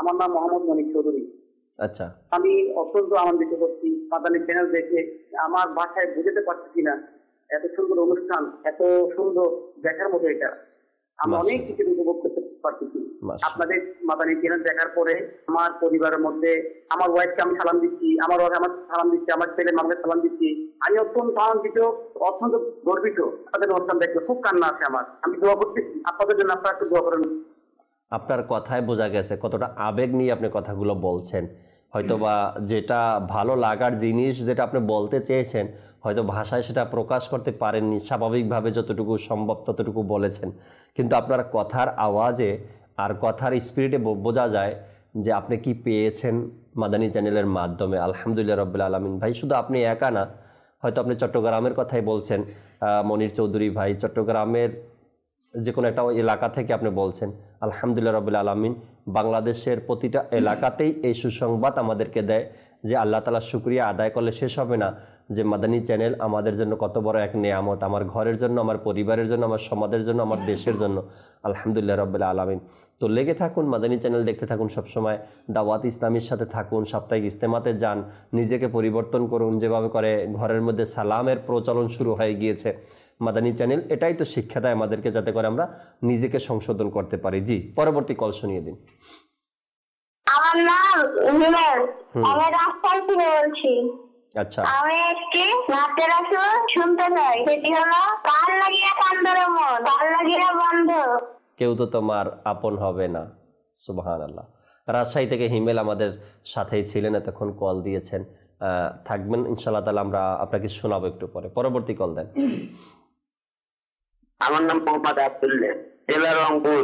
আমার নাম মোহাম্মদ মনিক চৌধুরী। আচ্ছা, আমি অত্যন্ত আনন্দিত হচ্ছি মাদানী চ্যানেল দেখে। আমার ভাষায় বুঝতে পারছি না, এত সুন্দর অনুষ্ঠান, এত সুন্দর, দেখার মতো এটা। আমি অনেক কিছু উপভোগ করতে পারতেছি আপনাদের মাদানী চ্যানেল দেখার পরে। আমার পরিবারের মধ্যে আমার ওয়াইফকে আমি সালাম দিচ্ছি, আমার সালাম দিচ্ছি, আমার ছেলে মাকে সালাম দিচ্ছি। আমি অত্যন্ত আনন্দিত, অত্যন্ত গর্বিত আপনাদের অনুষ্ঠান দেখতে। খুব কান্না আছে আমার। আমি দোয়া করতেছি আপনাদের জন্য, আপনারা একটু দোয়া করেন। আপনার কথায় বোঝা গেছে কতটা আবেগ নিয়ে আপনি কথাগুলো বলছেন। হয়তোবা যেটা ভালো লাগার জিনিস, যেটা আপনি বলতে চেয়েছেন, হয়তো ভাষায় সেটা প্রকাশ করতে পারেননি, স্বাভাবিকভাবে যতটুকু সম্ভব ততটুকু বলেছেন। কিন্তু আপনার কথার আওয়াজে আর কথার স্পিরিটে বোঝা যায় যে আপনি কি পেয়েছেন মাদানী চ্যানেলের মাধ্যমে। আলহামদুলিল্লাহ রাব্বিল আলামিন। ভাই, শুধু আপনি একা না, হয়তো আপনি চট্টগ্রামের কথাই বলছেন, মনির চৌধুরী ভাই, চট্টগ্রামের যে কোনো একটা এলাকা থেকে আপনি বলছেন। আলহামদুলিল্লাহ রাব্বিল আলামিন। বাংলাদেশের প্রতিটা এলাকাতেই এই সুসংবাদ আমাদেরকে দেয় যে আল্লাহ তাআলা শুকরিয়া আদায় করলে শেষ হবে না, যে মাদানী চ্যানেল আমাদের জন্য কত বড় এক নেয়ামত, আমার ঘরের জন্য, আমার পরিবারের জন্য, আমার সমাজের জন্য, আমার দেশের জন্য। আলহামদুলিল্লাহ রাব্বিল আলামিন। তো লেগে থাকুন, মাদানী চ্যানেল দেখতে থাকুন, সবসময় দাওয়াত ইসলামীর সাথে থাকুন, সাপ্তাহিক ইজতেমাতে যান, নিজেকে পরিবর্তন করুন। যেভাবে করে ঘরের মধ্যে সালামের প্রচলন শুরু হয়ে গিয়েছে, মাদানী চ্যানেল এটাই তো শিক্ষা দেয় আমাদেরকে, যাতে করে আমরা নিজেকে সংশোধন করতে পারি। জি, পরবর্তী কল শুনিয়ে দিন। আমার নাম হিমেল, আমি রাস্তায় থেকে বলছি। আচ্ছা, আমি একটি নাতের আসর শুনতে চাই, সেটি হলো কান লাগিয়া কান্দরে মন, কান লাগিয়া বন্ধ, কেউ তো তোমার আপন হবে না। সুবহানাল্লাহ। রাজশাহী থেকে হিমেল আমাদের সাথেই ছিলেন, এতক্ষণ কল দিয়েছেন, থাকবেন ইনশাআল্লাহ তাআলা। আমরা আপনাকে শোনাবো একটু পরে। পরবর্তী কল দেন। আমার নাম মোহাম্মদ আব্দুল্লাহ, জেলা রংপুর।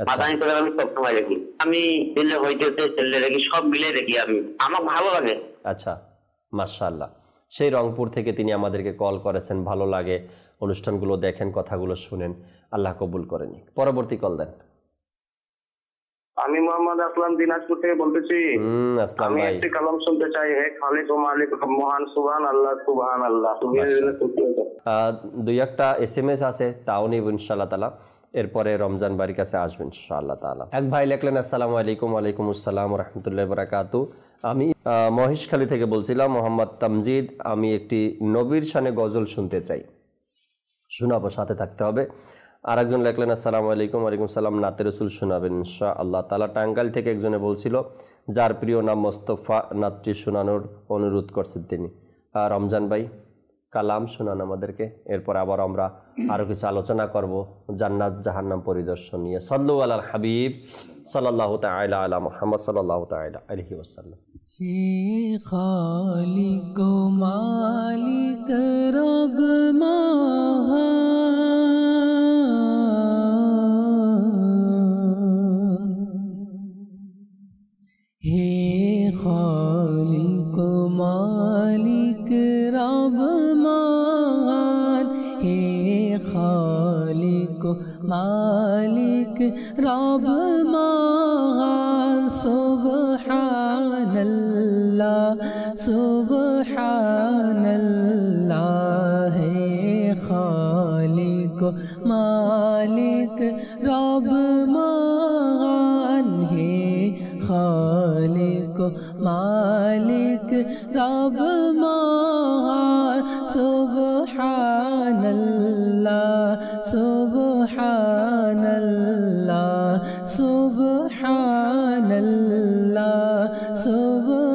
মাদানী চ্যানেল আমি সবসময় দেখি, আমি ছেলে হইতেছে, ছেলে দেখি, সব মিলে দেখি, আমি আমার ভালো লাগে। আচ্ছা, মাশাআল্লাহ। সেই রংপুর থেকে তিনি আমাদেরকে কল করেছেন, ভালো লাগে, অনুষ্ঠানগুলো দেখেন, কথাগুলো শুনেন, আল্লাহ কবুল করেনি। পরবর্তী কল দেন। আমি মোহাম্মদ আসলাম, দিনাজপুর থেকে বলতেছি। আসলাম আমি ভাই, একটি কালাম শুনতে চাই। হে খালিক ও মালিক মহান, সুবহানাল্লাহ, সুবহানাল্লাহ। দুই একটা SMS আছে, তাও নিব ইনশাআল্লাহ তাআলা। এরপরে রমজান বাড়ির কাছে আসবেন ইনশাআল্লাহ তাআলা। এক ভাই লেখলেন, আসসালামু আলাইকুম। ওয়ালাইকুম আসসালাম ওয়া রাহমাতুল্লাহি ওয়া বারাকাতুহু। আমি মহেশখালী থেকে বলছিলাম, মোহাম্মদ তামজিদ। আমি একটি নবীর শানে গজল শুনতে চাই, শোনাবো, সাথে থাকতে হবে। আর একজন লেখলেন, আসসালামু আলাইকুম। ওয়ালাইকুম সালাম, নাতে রাসূল শোনাবেন ইনশাআল্লাহ তাআলা। টাঙ্গাইল থেকে একজনে বলছিল, যার প্রিয় নাম মোস্তফা, নাতটি শোনানোর অনুরোধ করছেন তিনি। রমজান ভাই, কালাম শোনান আমাদেরকে, এরপর আবার আমরা আরো কিছু আলোচনা করব জান্নাত জাহান্নাম পরিদর্শন নিয়ে। সাল্লু আলাল হাবিব সাল্লাল্লাহু তাআলা আলা মুহাম্মদ সাল্লাল্লাহু তাআলা আলাইহি ওয়াসাল্লাম। হে খালিক ও মালিক রব মহান, হে খালিক ও মালিক রব মহান, হে খালিক ও मालिक रब महान सुब्हानल्लाह सुब्हानल्लाह है खालिक मालिक रब महान है खालिक मालिक रब महान सुब्हानल्लाह सुब्हानल्लाह सुब्हानल्लाह सुब्हानल्लाह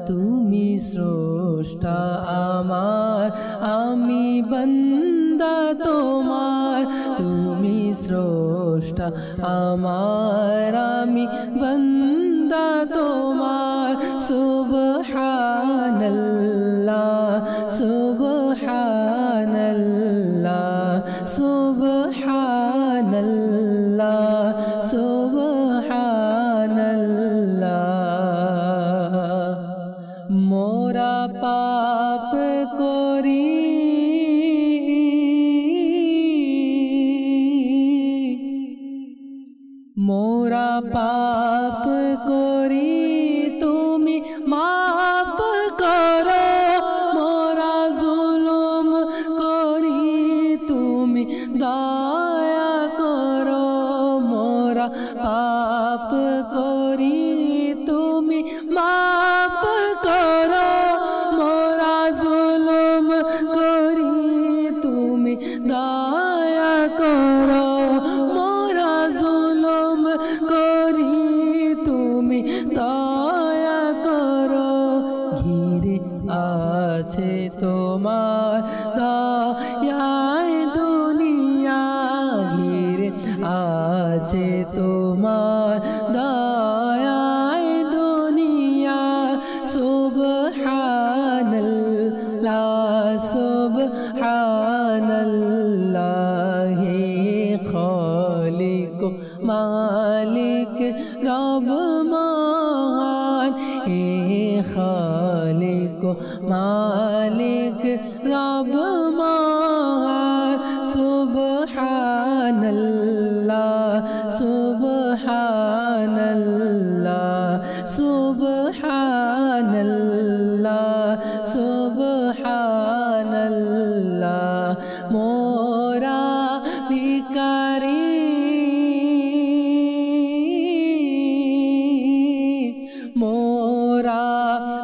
তুমি স্রষ্টা আমার আমি বান্দা তোমার তুমি স্রষ্টা আমার আমি বান্দা তোমার সুবহানাল্লাহ সুবহানাল্লাহ সুবহানাল্লাহ সুবহানাল্লাহ মোরা পাপ করি মোরা পাপ করি তুমি মাপ করো মোরা জুলুম করি তুমি দয়া করো মোরা পাপ করি তুমি মাপ করো মোরা জুলুম করি তুমি দয়া করো মোরা জুলুম করি তুমি দয়া করো ঘিরে আছে তোমার দয়ায় দুনিয়া ঘিরে আছে তোমার দয়ায় দুনিয়া সুবহানাল্লাহ সুবহানাল্লাহ হে খালিক মালিক রব মহান হে খালিক মালিক রব মহান সুবহানাল্লাহ সুবহানাল্লাহ সুবহানাল্লাহ সুবহানাল্লাহ মোরা ভিখারি মোরা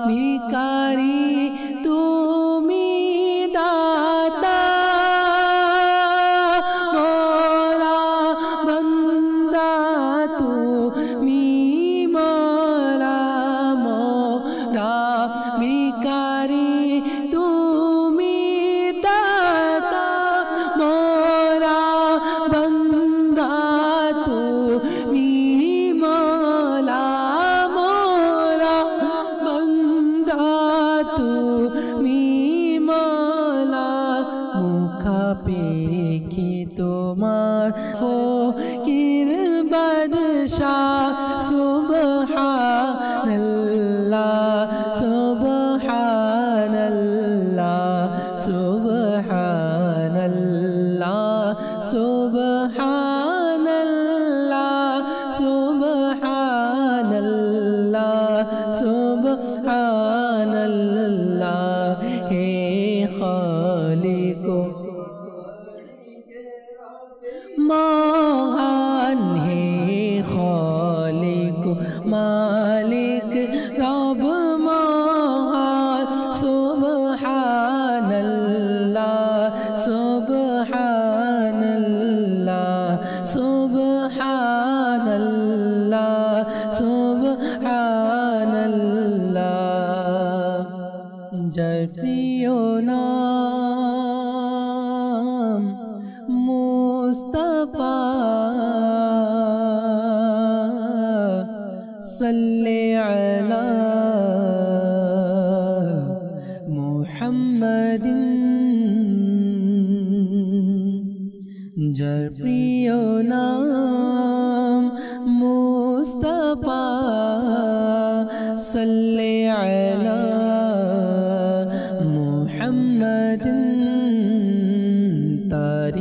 ভিখারি তুমি দাতা মোরা বন্দা তুমি মোরা মোরা ভিখারি তুমি দাতা মোরা বন্দা তুমি মোলা মোরা বন্দা তুমি মোলা মুখা পেখি তোমার ফকির বাদশাহ সুবহানাল্লাহ সুবহানাল্লাহ সুবহানাল্লাহ সুবহানাল্লাহ সুবহানাল্লাহ সুবহানাল্লাহ হে খালিক মহান হে খালিক মালিক রব মহান সুবহানাল্লাহ সুবহানাল্লাহ সুবহানাল্লাহ সুবহানাল্লাহ যার প্রিয় নাম মুস্তাফা সাল্লি আলা মুহাম্মাদিন যার প্রিয় নাম মুস্তাফা সাল্লি আলা মুহাম্মাদিন তারি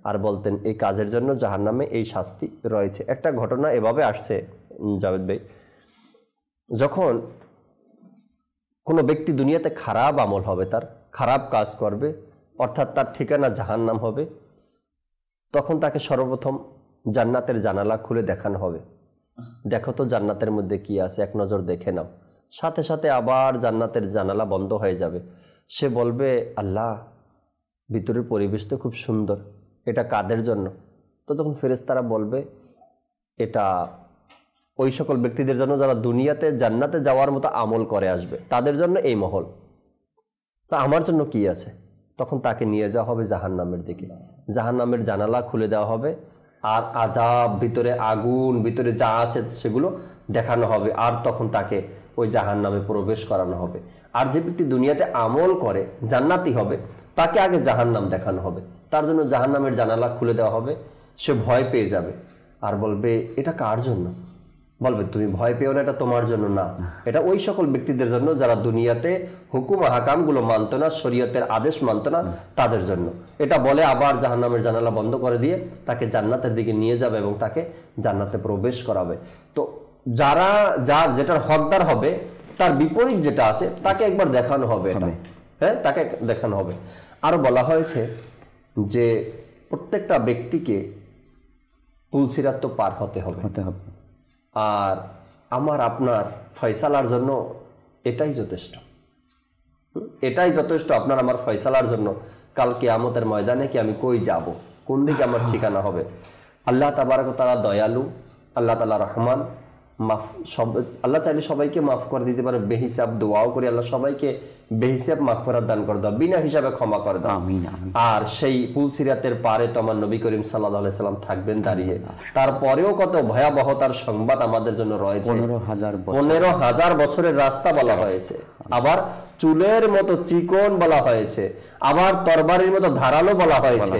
আর বলতেন এই কাজের জন্য জাহান্নামে এই শাস্তি রয়েছে। একটা ঘটনা এভাবে আসছে জাভেদ ভাই, যখন কোনো ব্যক্তি দুনিয়াতে খারাপ আমল হবে, তার খারাপ কাজ করবে, অর্থাৎ তার ঠিকানা জাহান্নাম হবে, তখন তাকে সর্বপ্রথম জান্নাতের জানালা খুলে দেখানো হবে, দেখো তো জান্নাতের মধ্যে কি আছে, এক নজর দেখে নাও। সাথে সাথে আবার জান্নাতের জানালা বন্ধ হয়ে যাবে। সে বলবে, আল্লাহ, ভিতরের পরিবেশ তো খুব সুন্দর, এটা কাদের জন্য? তো তখন ফেরেশতারা বলবে, এটা ওই সকল ব্যক্তিদের জন্য যারা দুনিয়াতে জান্নাতে যাওয়ার মতো আমল করে আসবে, তাদের জন্য এই মহল। তা আমার জন্য কি আছে? তখন তাকে নিয়ে যাওয়া হবে জাহান্নামের দিকে, জাহান্নামের জানালা খুলে দেওয়া হবে, আর আযাব, ভিতরে আগুন, ভিতরে যা আছে সেগুলো দেখানো হবে, আর তখন তাকে ওই জাহান্নামে প্রবেশ করানো হবে। আর যে ব্যক্তি দুনিয়াতে আমল করে জান্নাতি হবে, তাকে আগে জাহান্নাম দেখানো হবে, তার জন্য জাহান্নামের জানালা খুলে দেওয়া হবে। সে ভয় পেয়ে যাবে আর বলবে, এটা কার জন্য? বলবে, তুমি ভয় পেও না, এটা তোমার জন্য না, এটা ওই সকল ব্যক্তিদের জন্য যারা দুনিয়াতে হুকুম হাকামগুলো মানত না, শরীয়তের আদেশ মানত না, তাদের জন্য। এটা বলে আবার জাহান্নামের জানালা বন্ধ করে দিয়ে তাকে জান্নাতের দিকে নিয়ে যাবে এবং তাকে জান্নাতে প্রবেশ করাবে। তো যারা যার যেটার হকদার হবে, তার বিপরীত যেটা আছে তাকে একবার দেখানো হবে, হ্যাঁ, তাকে দেখানো হবে। আরো বলা হয়েছে যে প্রত্যেকটা ব্যক্তিকে পুলসিরাত তো পার হতে হবে, আর আমার আপনার ফয়সালার জন্য এটাই যথেষ্ট, এটাই যথেষ্ট আপনার আমার ফয়সালার জন্য। কাল কিয়ামতের ময়দানে কি আমি কই যাব, কোন দিকে আমার ঠিকানা হবে? আল্লাহ তাবারক ওয়া তাআলা দয়ালু, আল্লাহ তাআলা রহমান, মাফ সব আল্লাহ চাইলে সবাইকে মাফ করে দিতে পারে। বেহিসাব দোয়াও করি, আল্লাহ সবাইকে বেহিসাব মাগফিরাত দান করে দাও, বিনা হিসাবে ক্ষমা করে দাও। আমিন। আর সেই পুলসিরাতের পারে তো আমার নবী করিম সাল্লাল্লাহু আলাইহি সাল্লাম থাকবেন দাঁড়িয়ে। তারপরেও কত ভয়াবহতার সংবাদ আমাদের জন্য রয়েছে। 15,000 বছরের রাস্তা বলা হয়েছে, আবার চুলের মতো চিকন বলা হয়েছে, আবার তরবারির মতো ধারালো বলা হয়েছে,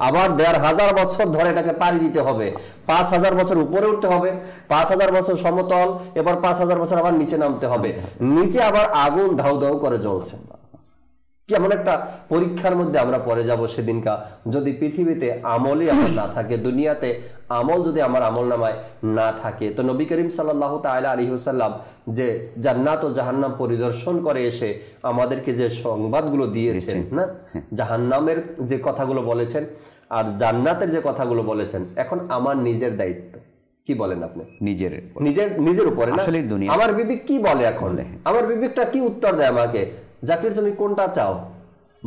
আবার 1500 বছর ধরে এটাকে পাড়ি দিতে হবে, 5000 বছর উপরে উঠতে হবে, 5000 বছর সমতল, এবার 5000 বছর আবার নিচে নামতে হবে, নিচে আবার আগুন ধাউ ধাউ করে জ্বলছে। কেমন একটা পরীক্ষার মধ্যে আমরা পড়ে যাব সেদিনকা, যদি পৃথিবীতে আমলই আমার না থাকে, দুনিয়াতে আমল যদি আমার আমল নামায় না থাকে। তো নবী করিম সাল্লাল্লাহু তাআলা আলাইহি ওয়াসাল্লাম যে জান্নাত ও জাহান্নাম পরিদর্শন করে এসে আমাদেরকে যে সংবাদগুলো দিয়েছেন, না, জাহান্নামের যে কথাগুলো বলেছেন আর জান্নাতের যে কথাগুলো বলেছেন, এখন আমার নিজের দায়িত্ব। কি বলেন আপনি? নিজের উপরে না? আমার বিবেক কি বলে? এখন আমার বিবেকটা কি উত্তর দেয় আমাকে? জাকির, তুমি কোনটা চাও?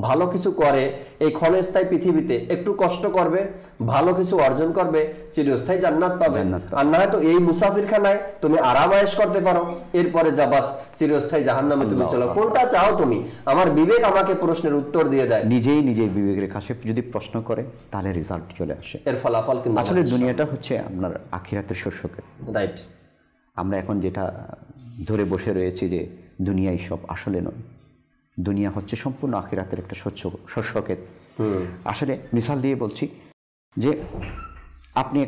ভালো কিছু করে এই ক্ষণস্থায়ী পৃথিবীতে একটু কষ্ট করবে, ভালো কিছু অর্জন করবে, চিরস্থায়ী জান্নাত পাবে, আর না হয়তো এই মুসাফিরখানায় তুমি আরাম আয়েশ করতে পারো, এরপরে যা বাস চিরস্থায়ী জাহান্নামে তুমি চলো। কোনটা চাও তুমি? আমার বিবেক আমাকে প্রশ্নের উত্তর দিয়ে দেয়। নিজেই নিজের বিবেকের কাছে যদি প্রশ্ন করে তাহলে রেজাল্ট চলে আসে, এর ফলাফল কিন্তু আসলে দুনিয়াটা হচ্ছে আপনার আখিরাতের শস্যকে। রাইট। আমরা এখন যেটা ধরে বসে রয়েছি যে দুনিয়াই সব, আসলে নয়। দুনিয়া হচ্ছে সম্পূর্ণ আখিরাতের একটা শস্যক্ষেত। আসলে মিসাল দিয়ে বলছি যে আপনি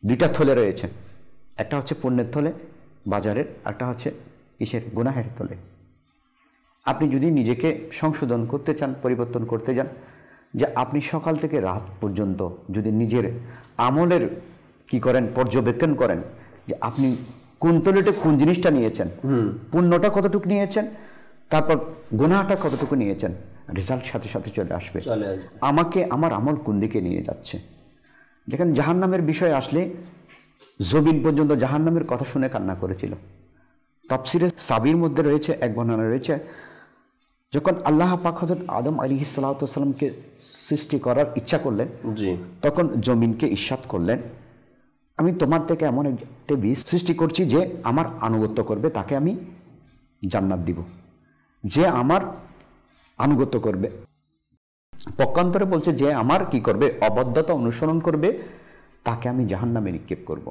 দুইটা থলে রয়েছে, একটা হচ্ছে পুণ্যের থলে বাজারের, একটা হচ্ছে কিসের? গুনাহের থলে। আপনি যদি নিজেকে সংশোধন করতে চান, পরিবর্তন করতে চান, যে আপনি সকাল থেকে রাত পর্যন্ত যদি নিজের আমলের কি করেন, পর্যবেক্ষণ করেন যে আপনি কোন তলেটে কোন জিনিসটা নিয়েছেন, পুণ্যটা কতটুকু নিয়েছেন, তারপর গুনাহটা কতটুকু নিয়েছেন, রেজাল্ট সাথে সাথে চলে আসবে। আমাকে আমার আমল কোন দিকে নিয়ে যাচ্ছে। যেখানে জাহান্নামের বিষয় আসলে জবিন পর্যন্ত জাহান্নামের কথা শুনে কান্না করেছিল। তাফসিরে সাবির মধ্যে রয়েছে, এক বর্ণনা রয়েছে, যখন আল্লাহ পাক হযরত আদম আলাইহিস সালাতু ওয়াস সালামকে সৃষ্টি করার ইচ্ছা করলেন, তখন জমিনকে ইরশাদ করলেন, আমি তোমার থেকে এমন একটা বীজ সৃষ্টি করছি যে আমার আনুগত্য করবে, তাকে আমি জান্নাত দিব। যে আমার আনুগত্য করবে, পক্ষান্তরে বলছে যে আমার কি করবে, অবদ্ধতা অনুসরণ করবে, তাকে আমি জাহান্নামে নিক্ষেপ করব।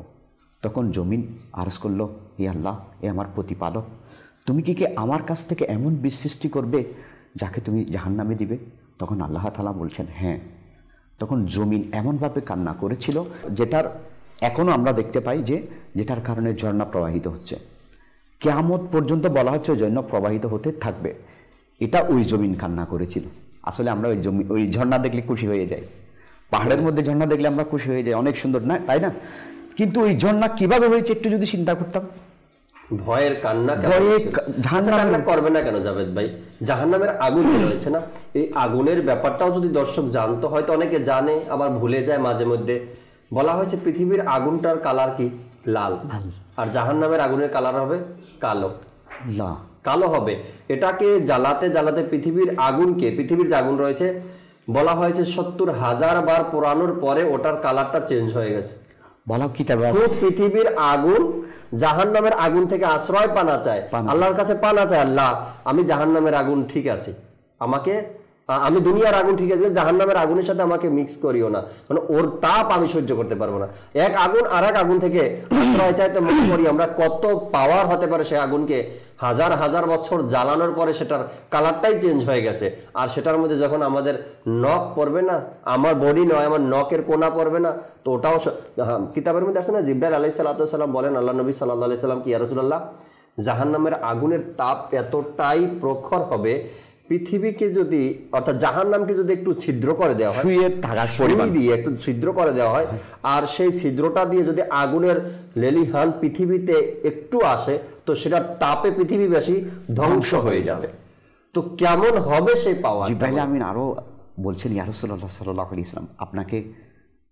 তখন জমিন আরজ করলো, হে আল্লাহ, এ আমার প্রতিপালক, তুমি কি আমার কাছ থেকে এমন বীজ সৃষ্টি করবে যাকে তুমি জাহান্নামে দিবে? তখন আল্লাহ তাআলা বলছেন হ্যাঁ। তখন জমিন এমনভাবে কান্না করেছিল যেটার এখনও আমরা দেখতে পাই যে যেটার কারণে ঝর্ণা প্রবাহিত হচ্ছে। কিয়ামত পর্যন্ত বলা হচ্ছে জন্য প্রবাহিত হতে থাকবে। এটা ওই জমিন কান্না করেছিল। আসলে আমরা ওই ঝর্ণা দেখলে খুশি হয়ে যাই, পাহাড়ের মধ্যে ঝর্ণা দেখলে আমরা খুশি হয়ে যাই, অনেক সুন্দর না, তাই না? কিন্তু ওই ঝর্ণা কিভাবে হয়েছে একটু যদি চিন্তা করতাম। ভয়ের কান্না কান্না করবে না কেন জাভেদ ভাই? জাহান্নামের আগুন রয়েছে না, এই আগুনের ব্যাপারটাও যদি দর্শক জানতো, হয়তো অনেকে জানে আবার ভুলে যায় মাঝে মধ্যে। বলা হয়েছে পৃথিবীর আগুনটার কালার কি? লাল। আর জাহান্নামের আগুনের কালার হবে কালো। কালো হবে। এটাকে জ্বালাতে জ্বালাতে পৃথিবীর আগুনকে, পৃথিবীর যে আগুন রয়েছে বলা হয়েছে 70,000 বার পোড়ানোর পরে ওটার কালারটা চেঞ্জ হয়ে গেছে। পৃথিবীর আগুন জাহান্নামের আগুন থেকে আশ্রয় পানা চায়, আল্লাহর কাছে পানা চায়, আল্লাহ আমি জাহান্নামের আগুন ঠিক আছে, আমি দুনিয়ার আগুন ঠিক আছে, জাহান্নামের আগুনের সাথে আমাকে মিক্স করিও না, মানে ওর তাপ আমি সহ্য করতে পারবো না। এক আগুন আর এক আগুন থেকে আশ্রয় চাইতে মনে করি আমরা কত পাওয়ার হতে পারে সেই আগুনকে হাজার হাজার বছর জ্বালানোর পরে সেটার কালারটাই চেঞ্জ হয়ে গেছে। আর সেটার মধ্যে যখন আমাদের নখ পড়বে না, আমার বডি নয় আমার নখের কোনা পড়বে না, তো ওটাও কিতাবের মধ্যে আসে না, জিবরাইল আলাইহিস সালাম বলেন আল্লাহ নবী সাল্লাল্লাহু আলাইহি সাল্লাম কি, ইয়া রাসূলুল্লাহ জাহান্নামের আগুনের তাপ এতটাই প্রখর হবে, পৃথিবীকে যদি অর্থাৎ জাহান্নামকে যদি একটু ছিদ্র করে দেওয়া হয়, দিয়ে একটু ছিদ্র করে দেওয়া হয়, আর সেই ছিদ্রটা দিয়ে যদি আগুনের লেলিহান পৃথিবীতে একটু আসে, তো সেটা তাপে পৃথিবীবাসী ধ্বংস হয়ে যাবে। তো কেমন হবে সেই পাওয়ার? জিবরাইল আমিন আরো বলছেন, ইয়া রাসূলুল্লাহ সাল্লাল্লাহু আলাইহি ওয়াসাল্লাম আপনাকে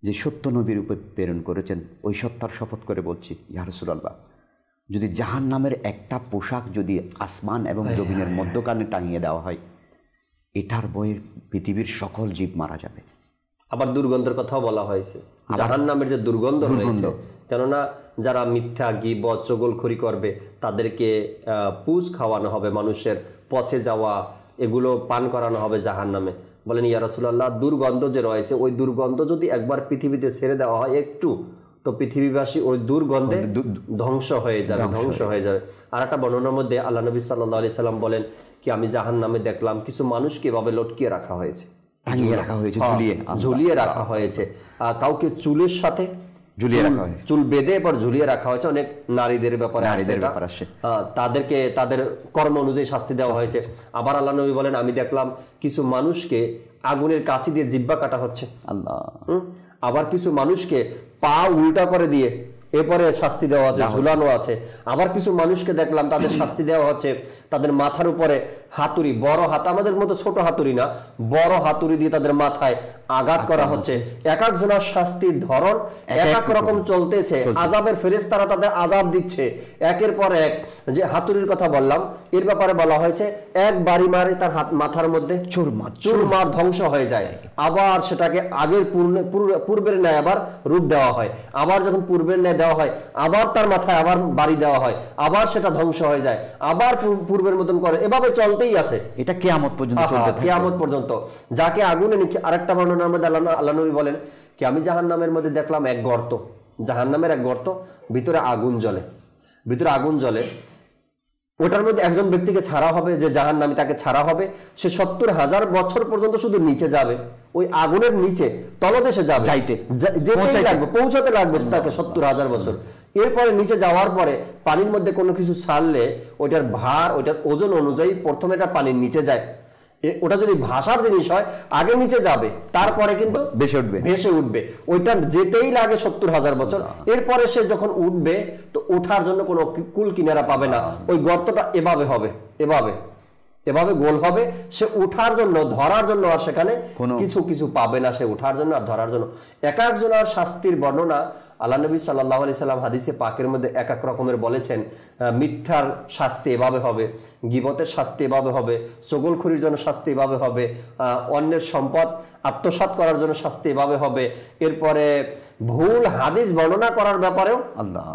যে সত্য নবীর উপর প্রেরণ করেছেন ওই সত্তার শপথ করে বলছি, ইয়া রাসূলুল্লাহ যদি জাহান্নামের একটা পোশাক যদি আসমান এবং জমিনের মধ্যখানে টাঙিয়ে দেওয়া হয়, এটার বয়ে পৃথিবীর সকল জীব মারা যাবে। আবার দুর্গন্ধের কথাও বলা হয়েছে, জাহান্নামের যে দুর্গন্ধ রয়েছে, কেননা যারা মিথ্যা গীবত চগলখড়ি করবে তাদেরকে পুষ খাওয়ানো হবে, মানুষের পচে যাওয়া এগুলো পান করানো হবে জাহান্নামে। বলেন ইয়া রাসূলুল্লাহ দুর্গন্ধ যে রয়েছে ওই দুর্গন্ধ যদি একবার পৃথিবীতে ছেড়ে দেওয়া হয় একটু, তো পৃথিবীবাসী ওই দুর্গন্ধে ধ্বংস হয়ে যাবে। আর একটা বর্ণনার মধ্যে আল্লাহ নবী সাল্লাল্লাহু আলাইহি সাল্লাম বলেন কি, আমি জাহান্নামে দেখলাম কিছু মানুষকে এভাবে লটকিয়ে রাখা হয়েছে, ঝুলিয়ে রাখা হয়েছে, কাউকে চুলের সাথে চুল বেঁধে এবার ঝুলিয়ে রাখা হয়েছে। অনেক নারীদের ব্যাপারে তাদেরকে তাদের কর্ম অনুযায়ী শাস্তি দেওয়া হয়েছে। আবার আল্লাহ নবী বলেন আমি দেখলাম কিছু মানুষকে আগুনের কাঁচি দিয়ে জিহ্বা কাটা হচ্ছে, আল্লাহ। আবার কিছু মানুষকে পা উল্টা করে দিয়ে এরপরে শাস্তি দেওয়া হচ্ছে, ঝুলানো আছে। আবার কিছু মানুষকে দেখলাম তাদের শাস্তি দেওয়া হচ্ছে তাদের মাথার উপরে হাতুড়ি, বড় হাত, আমাদের মতো ছোট হাতুড়ি না, বড় হাতুড়ি দিয়ে তাদের মাথায় আঘাত করা হচ্ছে। এক একজনের শাস্তির ধরন এক এক রকম চলতেছে, আযাবের ফেরেশতারা তাদের আযাব দিচ্ছে একের পর এক। যে হাতুড়ির কথা বললাম এর ব্যাপারে বলা হয়েছে এক বাড়ি মারে তার মাথার মধ্যে চুরমার ধ্বংস হয়ে যায়, আবার সেটাকে আগের পূর্বের ন্যায় আবার রূপ দেওয়া হয়, আবার যখন পূর্বের ন্যায় দেওয়া হয় আবার তার মাথায় আবার বাড়ি দেওয়া হয়, আবার সেটা ধ্বংস হয়ে যায়, আবার পূর্বের মতন করে, এভাবে চলতেই আছে এটা কিয়ামত পর্যন্ত চলবে, কিয়ামত পর্যন্ত। যাকে আগুনে আরেকটা বর্ণনার মধ্যে আল্লাহ নবী বলেন কি আমি জাহান্নামের মধ্যে দেখলাম এক গর্ত, জাহান্নামের এক গর্ত, ভিতরে আগুন জ্বলে, ওটার মধ্যে একজন ব্যক্তিকে ছাড়া হবে, যে জাহান্নামী তাকে ছাড়া হবে, সে 70,000 বছর পর্যন্ত শুধু নিচে যাবে, ওই আগুনের নিচে তলদেশে যাবে, পৌঁছাতে লাগবে তাকে 70,000 বছর। এরপরে নিচে যাওয়ার পরে পানির মধ্যে কোনো কিছু ছাড়লে ওইটার ভার, ওইটার ওজন অনুযায়ী প্রথমে এটা পানির নিচে যায়, ওটা যদি ভাষার জিনিস হয় আগে নিচে যাবে, তারপরে কিন্তু ভেসে উঠবে, ওইটা যেতেই লাগে 70,000 বছর। এরপরে সে যখন উঠবে তো ওঠার জন্য কোনো কুল কিনারা পাবে না, ওই গর্তটা এভাবে গোল হবে, সে উঠার জন্য ধরার জন্য আর সেখানে কিছু পাবে না, সে উঠার জন্য আর ধরার জন্য। এক একজনের শাস্তির বর্ণনা আল্লাহ নবী সাল্লাল্লাহু আলাইহি সাল্লাম হাদিসে পাকের মধ্যে এক এক রকমের বলেছেন। মিথ্যার শাস্তি এভাবে হবে, গীবতের শাস্তি এভাবে হবে, চগলখড়ির জন্য শাস্তি এভাবে হবে, অন্যের সম্পদ আত্মসাৎ করার জন্য শাস্তি এভাবে হবে। এরপরে ভুল হাদিস বর্ণনা করার ব্যাপারেও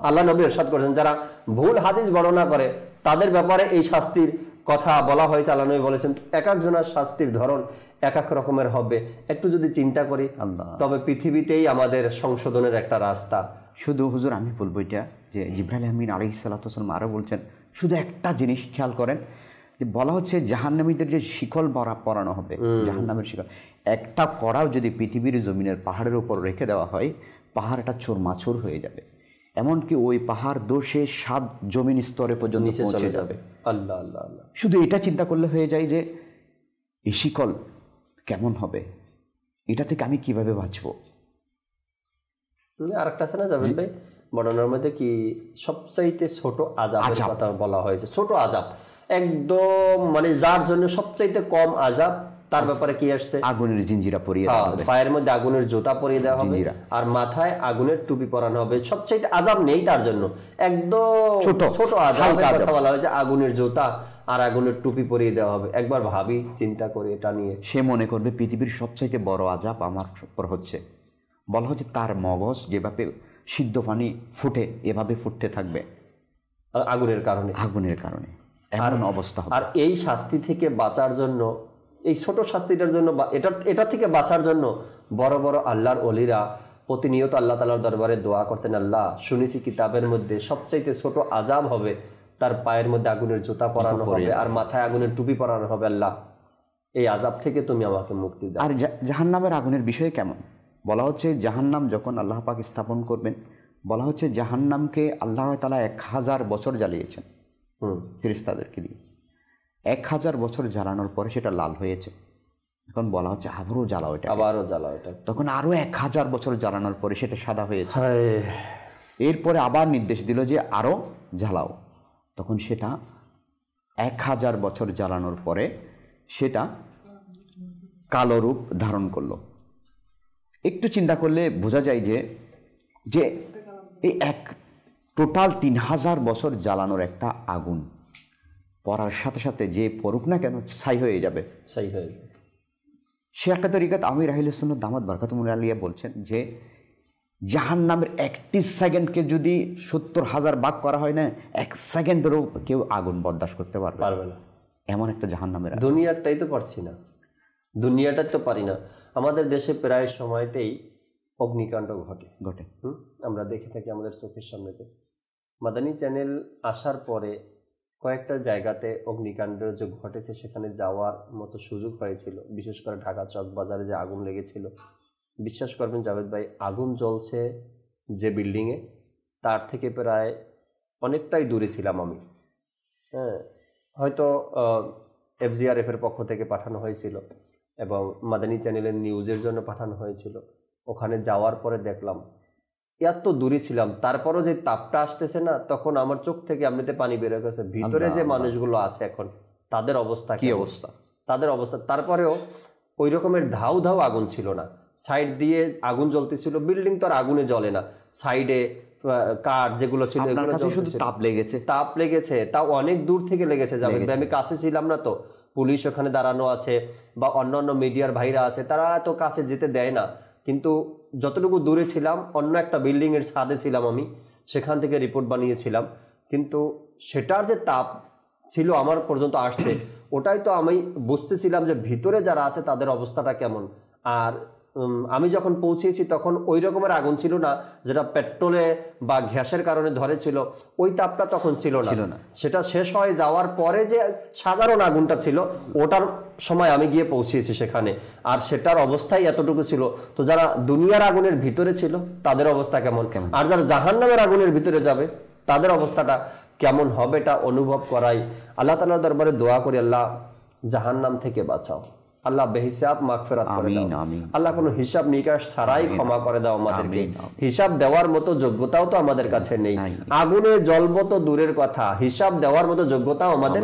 আল্লাহ নবী ইরশাদ করেছেন, যারা ভুল হাদিস বর্ণনা করে তাদের ব্যাপারে এই শাস্তির কথা বলা হয়েছে। আল্লাহ নবী বলেছেন এক একজনের শাস্তির ধরন এক এক রকমের হবে। একটু যদি চিন্তা করি তবে পৃথিবীতেই আমাদের সংশোধনের একটা রাস্তা। শুধু হুজুর আমি বলবো এটা যে জিবরাইল আমিন আলাইহিস সালাতু ওয়াস সালাম আরও বলছেন, শুধু একটা জিনিস খেয়াল করেন যে বলা হচ্ছে জাহান্নামীদের যে শিকল পরানো হবে, জাহান্নামের শিকল একটা করাও যদি পৃথিবীর জমিনের পাহাড়ের উপর রেখে দেওয়া হয়, পাহাড়টা চোরমাচুর হয়ে যাবে, এমনকি ওই পাহাড় দোষে 7 জমিন স্তরে পর্যন্ত পৌঁছে যাবে। আল্লাহ আল্লাহ আল্লাহ, শুধু এটা চিন্তা করলে হয়ে যায় যে এই শিকল কেমন হবে, এটা থেকে আমি কিভাবে বাঁচবো? আরেকটা আছে না জাভেদ ভাই, বর্ণনার মধ্যে কি সবচাইতে ছোট আযাবের কথা বলা হয়েছে। ছোট আযাব একদম, মানে যার জন্য সবচাইতে কম আযাব, তার ব্যাপারে কি আসছে? আগুনের জিঞ্জিরা পরিয়ে দেওয়া হবে, পায়ের মধ্যে আগুনের জুতা পরিয়ে দেওয়া হবে, আর মাথায় আগুনের টুপি পরানো হবে। সবচাইতে আযাব নেই তার জন্য, একদম ছোট আযাবের কথা বলা হয়েছে, আগুনের জুতা আর আগুনের টুপি পরিয়ে দেওয়া হবে। একবার ভাবি, চিন্তা করে এটা নিয়ে, সে মনে করবে পৃথিবীর সবচাইতে বড় আযাব আমার উপর হচ্ছে। বলা হচ্ছে তার মগজ যেভাবে সিদ্ধ পানি ফুটে এভাবে ফুটতে থাকবে আগুনের কারণে, আগুনের কারণে এমন অবস্থা হবে। আর এই শাস্তি থেকে বাঁচার জন্য, এই ছোট শাস্তিটার জন্য, এটা থেকে বাঁচার জন্য বড় বড় আল্লাহর ওলিরা প্রতিনিয়ত আল্লাহ তাআলার দরবারে দোয়া করতেন, আল্লাহ শুনেছি কিতাবের মধ্যে সবচাইতে ছোট আযাব হবে তার পায়ের মধ্যে আগুনের জুতা পরানো হবে আর মাথায় আগুনের টুপি পরানো হবে। আল্লাহ, এই আযাব থেকে তুমি আমাকে মুক্তি দাও। আর জাহান্নামের আগুনের বিষয় কেমন? বলা হচ্ছে জাহান্নাম যখন আল্লাহ পাক স্থাপন করবেন, বলা হচ্ছে জাহান্নামকে আল্লাহ তাআলা 1000 বছর জ্বালিয়েছেন ফেরেশতাদেরকে দিয়ে। 1000 বছর জ্বালানোর পরে সেটা লাল হয়েছে। এখন বলা হচ্ছে আবারও জ্বালাও এটা, আবারও জ্বালাও এটা। তখন আরও 1000 বছর জ্বালানোর পরে সেটা সাদা হয়েছে। এরপরে আবার নির্দেশ দিল যে আরও জ্বালাও, তখন সেটা 1000 বছর জ্বালানোর পরে সেটা কালো রূপ ধারণ করলো। একটু চিন্তা করলে বোঝা যায় যে এই টোটাল 3000 বছর জ্বালানোর একটা আগুন পড়ার সাথে সাথে যে পড়ুক না কেন ছাই হয়ে যাবে, ছাই হয়ে যাবে। সে একটা তরিকাত আমির আহিলুস সুন্নাত দামাত বারকাতুহুল আলিয়া বলছেন যে জাহান্নামের 1 সেকেন্ডকে যদি 70,000 ভাগ করা হয় না, 1 সেকেন্ডেরও কেউ আগুন বরদাস্ত করতে পারবে না। এমন একটা জাহান্নামের, দুনিয়াটাই তো পারছি না, দুনিয়াটা তো পারি না। আমাদের দেশে প্রায় সময়তেই অগ্নিকাণ্ড ঘটে। আমরা দেখে থাকি আমাদের চোখের সামনেতে। মাদানী চ্যানেল আসার পরে কয়েকটা জায়গাতে অগ্নিকাণ্ড যে ঘটেছে সেখানে যাওয়ার মতো সুযোগ হয়েছিল, বিশেষ করে ঢাকা চক বাজারে যে আগুন লেগেছিল। বিশ্বাস করবেন জাভেদ ভাই, আগুন জ্বলছে যে বিল্ডিংয়ে, তার থেকে প্রায় অনেকটাই দূরে ছিলাম আমি। হ্যাঁ, হয়তো FGRF-এর পক্ষ থেকে পাঠানো হয়েছিল এবং মাদানী চ্যানেলের নিউজের জন্য পাঠানো হয়েছিল। ওখানে যাওয়ার পরে দেখলাম এত দূরে ছিলাম, তারপরও যে তাপটা আসতেছে না, তখন আমার চোখ থেকে এমনিতে পানি বের হয়ে গেছে। ভিতরে যে মানুষগুলো আছে এখন, তাদের অবস্থা কি অবস্থা, তাদের অবস্থা। তারপরেও ওই রকমের ধাউ ধাউ আগুন ছিল না, সাইড দিয়ে আগুন জ্বলতেছিল। বিল্ডিং তো আর আগুনে জ্বলে না, সাইডে কাঠ যেগুলো ছিল শুধু তাপ লেগেছে, তাও অনেক দূর থেকে লেগেছে। আমি কাছে ছিলাম না তো, পুলিশ ওখানে দাঁড়ানো আছে বা অন্যান্য মিডিয়ার ভাইরা আছে, তারা তো কাছে যেতে দেয় না। কিন্তু যতটুকু দূরে ছিলাম, অন্য একটা বিল্ডিংয়ের ছাদে ছিলাম আমি, সেখান থেকে রিপোর্ট বানিয়েছিলাম। কিন্তু সেটার যে তাপ ছিল আমার পর্যন্ত আসছে, ওটাই তো আমি বুঝতেছিলাম যে ভিতরে যারা আছে তাদের অবস্থাটা কেমন। আর আমি যখন পৌঁছেছি তখন ওই রকমের আগুন ছিল না যেটা পেট্রোলে বা গ্যাসের কারণে ধরেছিল, ওই তাপটা তখন ছিল না। সেটা শেষ হয়ে যাওয়ার পরে যে সাধারণ আগুনটা ছিল, ওটার সময় আমি গিয়ে পৌঁছেছি সেখানে, আর সেটার অবস্থাই এতটুকু ছিল। তো যারা দুনিয়ার আগুনের ভিতরে ছিল তাদের অবস্থা কেমন, আর যারা জাহান্নামের আগুনের ভিতরে যাবে তাদের অবস্থাটা কেমন হবে, এটা অনুভব করাই। আল্লাহ তাআলার দরবারে দোয়া করি, আল্লাহ জাহান্নাম থেকে বাঁচাও, আল্লাহ বেহিসাব মাগফিরাত করে দাও, আল্লাহ কোনো হিসাব নিকাশ ছাড়াই ক্ষমা করে দাও আমাদেরকে। হিসাব দেওয়ার মতো যোগ্যতাও তো আমাদের কাছে নেই, আগুনে জ্বলবো তো দূরের কথা, হিসাব দেওয়ার মতো যোগ্যতাও আমাদের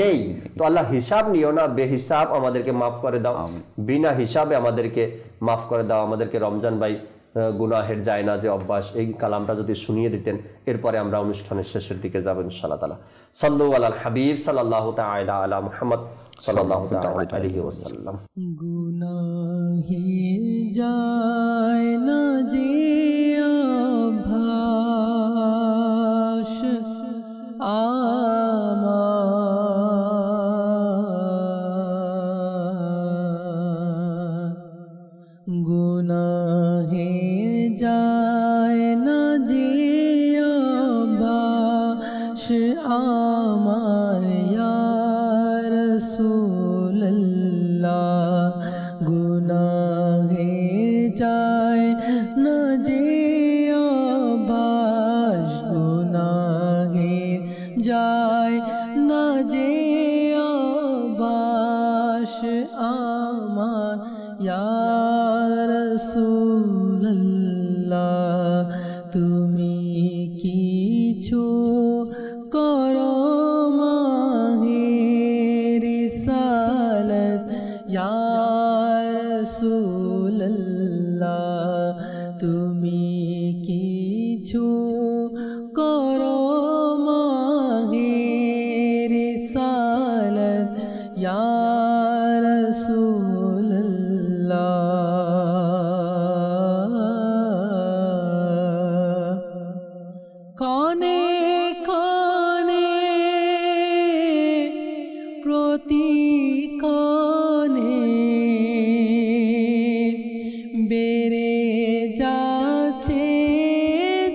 নেই। তো আল্লাহ হিসাব নিও না, বেহিসাব আমাদেরকে মাফ করে দাও, বিনা হিসাবে আমাদেরকে মাফ করে দাও। আমাদেরকে রমজান ভাই গুনাহের যায় না যে অভ্যাস, এই কালামটা যদি শুনিয়ে দিতেন, এরপরে আমরা অনুষ্ঠানের শেষের দিকে যাবেন ইনশাআল্লাহ তাআলা। সাল্লু আলাল হাবিব সাল্লাল্লাহু তাআলা আলা মুহাম্মদ সাল্লাল্লাহু তাআলা আলাইহি ওয়াসাল্লাম। গুনাহের যায় না যে আভাস গুনাহের যায় না যে আভাস আমার ইয়া রাসূলুল্লাহ, গুনাহের যায় না যে আভাস, গুনাহের যায় না যে আভাস আমার ইয়া কিছু করো মাহে রিসালাত ইয়া রাসূলুল্লাহ কনে কনে প্রতি কনে বেড়ে যাচ্ছে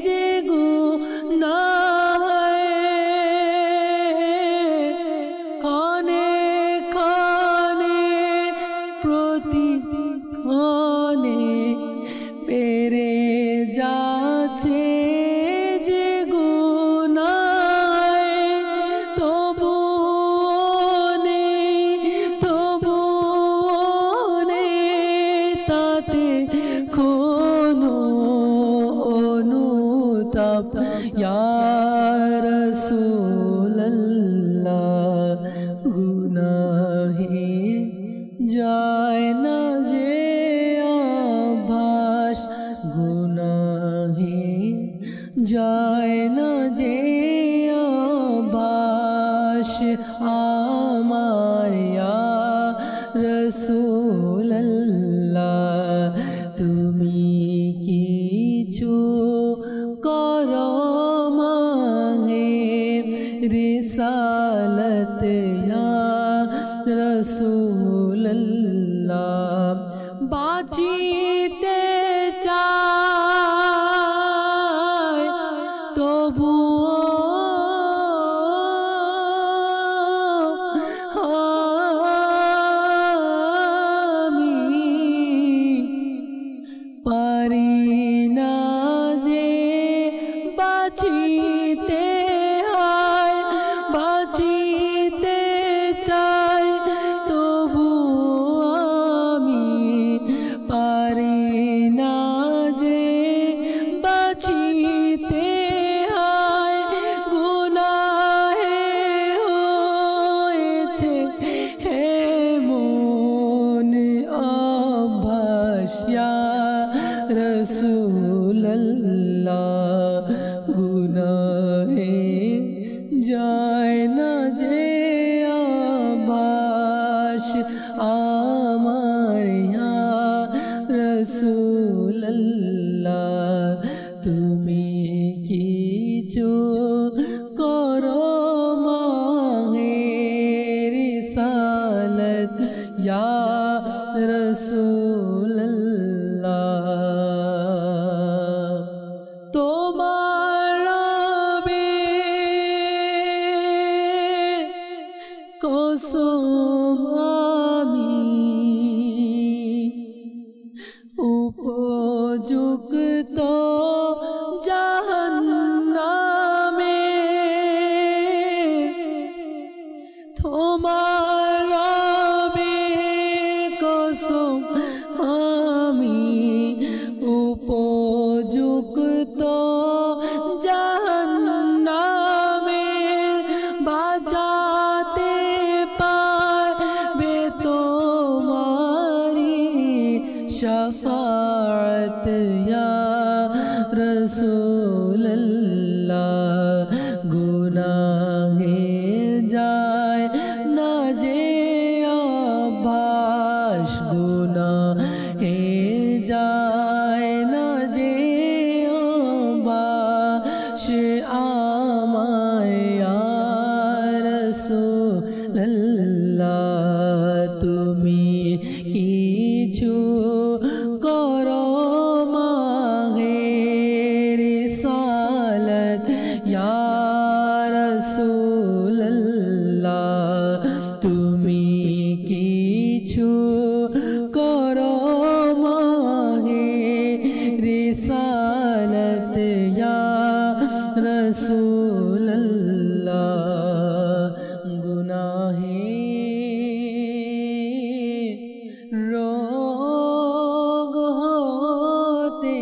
যে গুনাহ কনে কনে প্রতি কনে বেড়ে যাচ্ছে যে গুনাহ তবুও নেই তাতে কোনো অনুতাপ ইয়া রাসূলুল্লাহ গুনাহে যায় না যে আভাস গুনাহে যায় না যে আভাস আমার ইয়া রাসূলুল্লাহ তুমি কিছু করো মাহে রিসালাত ইয়া রাসূলুল্লাহ বাঁচিতে চাই তবুও আমি পারি না যে বাঁচিতে হয় বাঁচিতে চাই তবু আমি পারি না যে বাঁচিতে হয় গুনাহে হয়েছে হে মন অভ্যাস ইয়া রাসূলুল্লাহ গুনাহে যায় না যে আভাস আমার ইয়া রাসূলুল্লাহ তুমি কিছু করো মাহে রিসালাত ইয়া রাসূলুল্লাহ তোমার রবে কসম আমি উপযুক্ত জাহান্নামে তোমার রবে কসম আমি উপযুক্ত জাহান্নামে বাঁচাতে পারবে তোমারি শাফাআত ইয়া রাসূলুল্লাহ গুনাহে যায় না যে আভাস গুনাহে যায় না যে আভাস আমার ইয়া রাসূলুল্লাহ তুমি কিছু করো মাহে রিসালাত ইয়া রাসূলুল্লাহ তুমি কিছু করো মাহে রিসালাত ইয়া রাসূলুল্লাহ গুনাহে রোগ হতে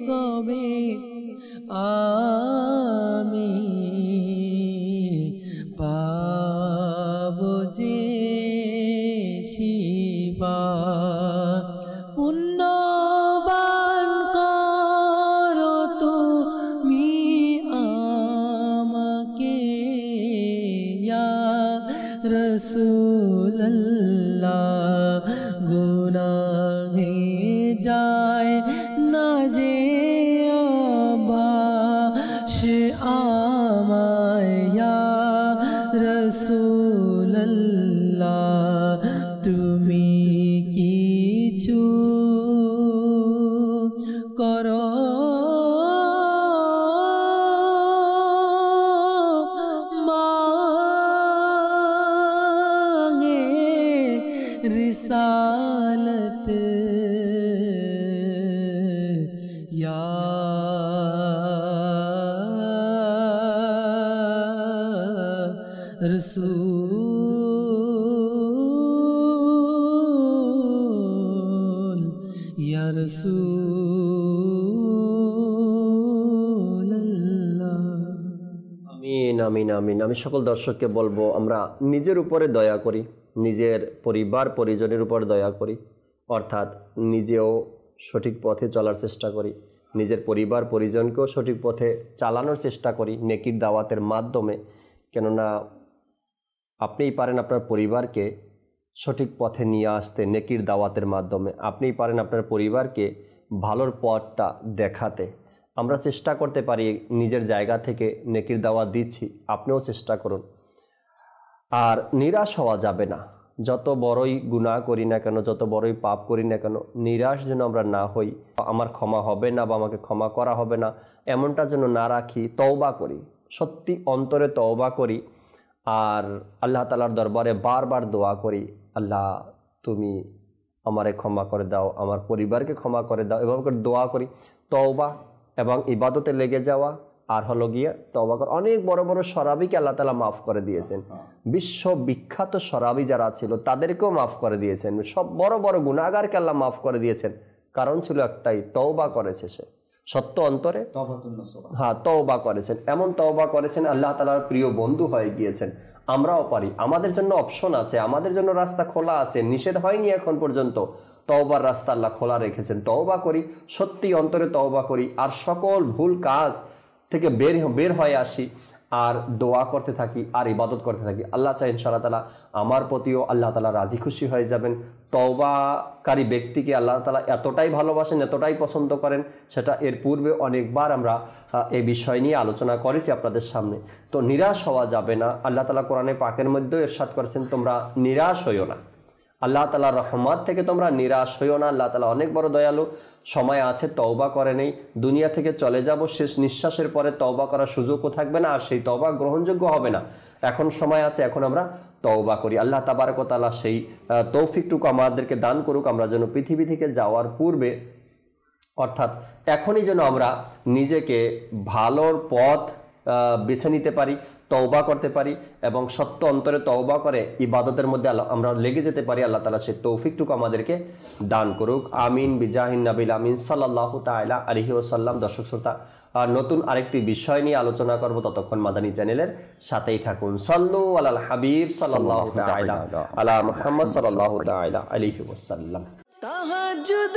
কবে আমি পাবো যে শিবা পুণ্যবান করো তুমি রসুল্লাহ গুনাহে যায় না যে আভাস আমায় ইয়া রসুল্লাহ তুমি কিছু করো रिसालत या रसूल या रसूल আমিন আমিন আমিন। আমি সকল দর্শককে বলবো আমরা নিজের উপরে দয়া করি, নিজের পরিবার পরিজনের উপর দয়া করি, অর্থাৎ নিজেও সঠিক পথে চলার চেষ্টা করি, নিজের পরিবার পরিজনকেও সঠিক পথে চালানোর চেষ্টা করি নেকির দাওয়াতের মাধ্যমে। কেননা আপনিই পারেন আপনার পরিবারকে সঠিক পথে নিয়ে আসতে নেকির দাওয়াতের মাধ্যমে, আপনিই পারেন আপনার পরিবারকে ভালোর পথটা দেখাতে। আমরা চেষ্টা করতে পারি নিজের জায়গা থেকে নেকির দাওয়াত দিচ্ছি, আপনিও চেষ্টা করুন। আর নিরাশ হওয়া যাবে না, যত বড়ই গুনাহ করি না কেন, যত বড়ই পাপ করি না কেন, নিরাশ যেন আমরা না হই, আমার ক্ষমা হবে না বা আমাকে ক্ষমা করা হবে না এমনটা যেন না রাখি। তওবা করি, সত্যি অন্তরে তওবা করি, আর আল্লাহ তাআলার দরবারে বারবার দোয়া করি, আল্লাহ তুমি আমারে ক্ষমা করে দাও, আমার পরিবারকে ক্ষমা করে দাও, এভাবে করে দোয়া করি। তওবা এবং ইবাদতে লেগে যাওয়া, আর হলো গিয়ে তওবা করা। অনেক বড় বড় শরাবিকে আল্লাহ তাআলা মাফ করে দিয়েছেন, বিশ্ববিখ্যাত শরাবি যারা ছিল তাদেরকেও মাফ করে দিয়েছেন, সব বড় বড় গুনাহগারকে আল্লাহ মাফ করে দিয়েছেন। কারণ ছিল একটাই, তওবা করেছে সে, সত্য অন্তরে তওবা করেছেন। এমন তওবা করেছেন আল্লাহ তাআলার প্রিয় বন্ধু হয়ে গিয়েছেন। আমরাও পারি, আমাদের জন্য অপশন আছে, আমাদের জন্য রাস্তা খোলা আছে, নিষেধ হয়নি এখন পর্যন্ত। তওবার রাস্তা আল্লাহ খোলা রেখেছেন। তওবা করি, সত্যি অন্তরে তওবা করি, আর সকল ভুল কাজ থেকে বের হয়ে আসি, আর দোয়া করতে থাকি, আর ইবাদত করতে থাকি। আল্লাহ চাই ইনশাআল্লাহ তাআলা আমার প্রতিও আল্লাহ তাআলা রাজি খুশি হয়ে যাবেন। তওবাকারী ব্যক্তিকে আল্লাহ তাআলা এতটাই ভালোবাসেন, এতটাই পছন্দ করেন, সেটা এর পূর্বে অনেকবার আমরা এই বিষয় নিয়ে আলোচনা করেছি আপনাদের সামনে। তো নিরাশ হওয়া যাবে না। আল্লাহ তাআলা কোরআনে পাকের মধ্যেও ইরশাদ করেছেন, তোমরা নিরাশ হইও না, আল্লাহ তাআলার রহমত থেকে তোমরা নিরাশ হইও না। আল্লাহ তাআলা অনেক বড় দয়ালু, সময় আছে, তওবা করে নেই, দুনিয়া থেকে চলে যাব, শেষ নিঃশ্বাসের পরে তওবা করার সুযোগও থাকবে না, আর সেই তওবা গ্রহণযোগ্য হবে না। এখন সময় আছে, এখন আমরা তওবা করি। আল্লাহ তাবারক ওয়া তাআলা সেই তৌফিকটুকু আমাদেরকে দান করুক, আমরা যেন পৃথিবী থেকে যাওয়ার পূর্বে, অর্থাৎ এখনই যেন আমরা নিজেকে ভালোর পথ বেছে নিতে পারি, তওবা করতে পারি, এবং সত্য অন্তরে তওবা করে ইবাদতের মধ্যে আমরা লেগে যেতে পারি। আল্লাহ তাআলা সেই তৌফিকটুকু আমাদেরকে দান করুক। আমিন বিজাহিন নাবিল আমিন সাল্লাল্লাহু তাআলা আলাইহি ওয়াসাল্লাম। দর্শক শ্রোতা, নতুন আরেকটি বিষয় নিয়ে আলোচনা করব, ততক্ষণ মাদানী চ্যানেলের সাথেই থাকুন। সাল্লু আলাল হাবিব সাল্লাল্লাহু তাআলা আলা মুহাম্মদ সাল্লাল্লাহু তাআলা আলাইহি ওয়াসাল্লাম। তাহাজ্জুদ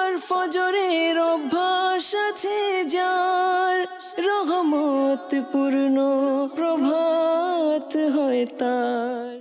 আর ফজরের অভ্যাস আছে যার, রহমত পূর্ণ প্রভাত হয় তার।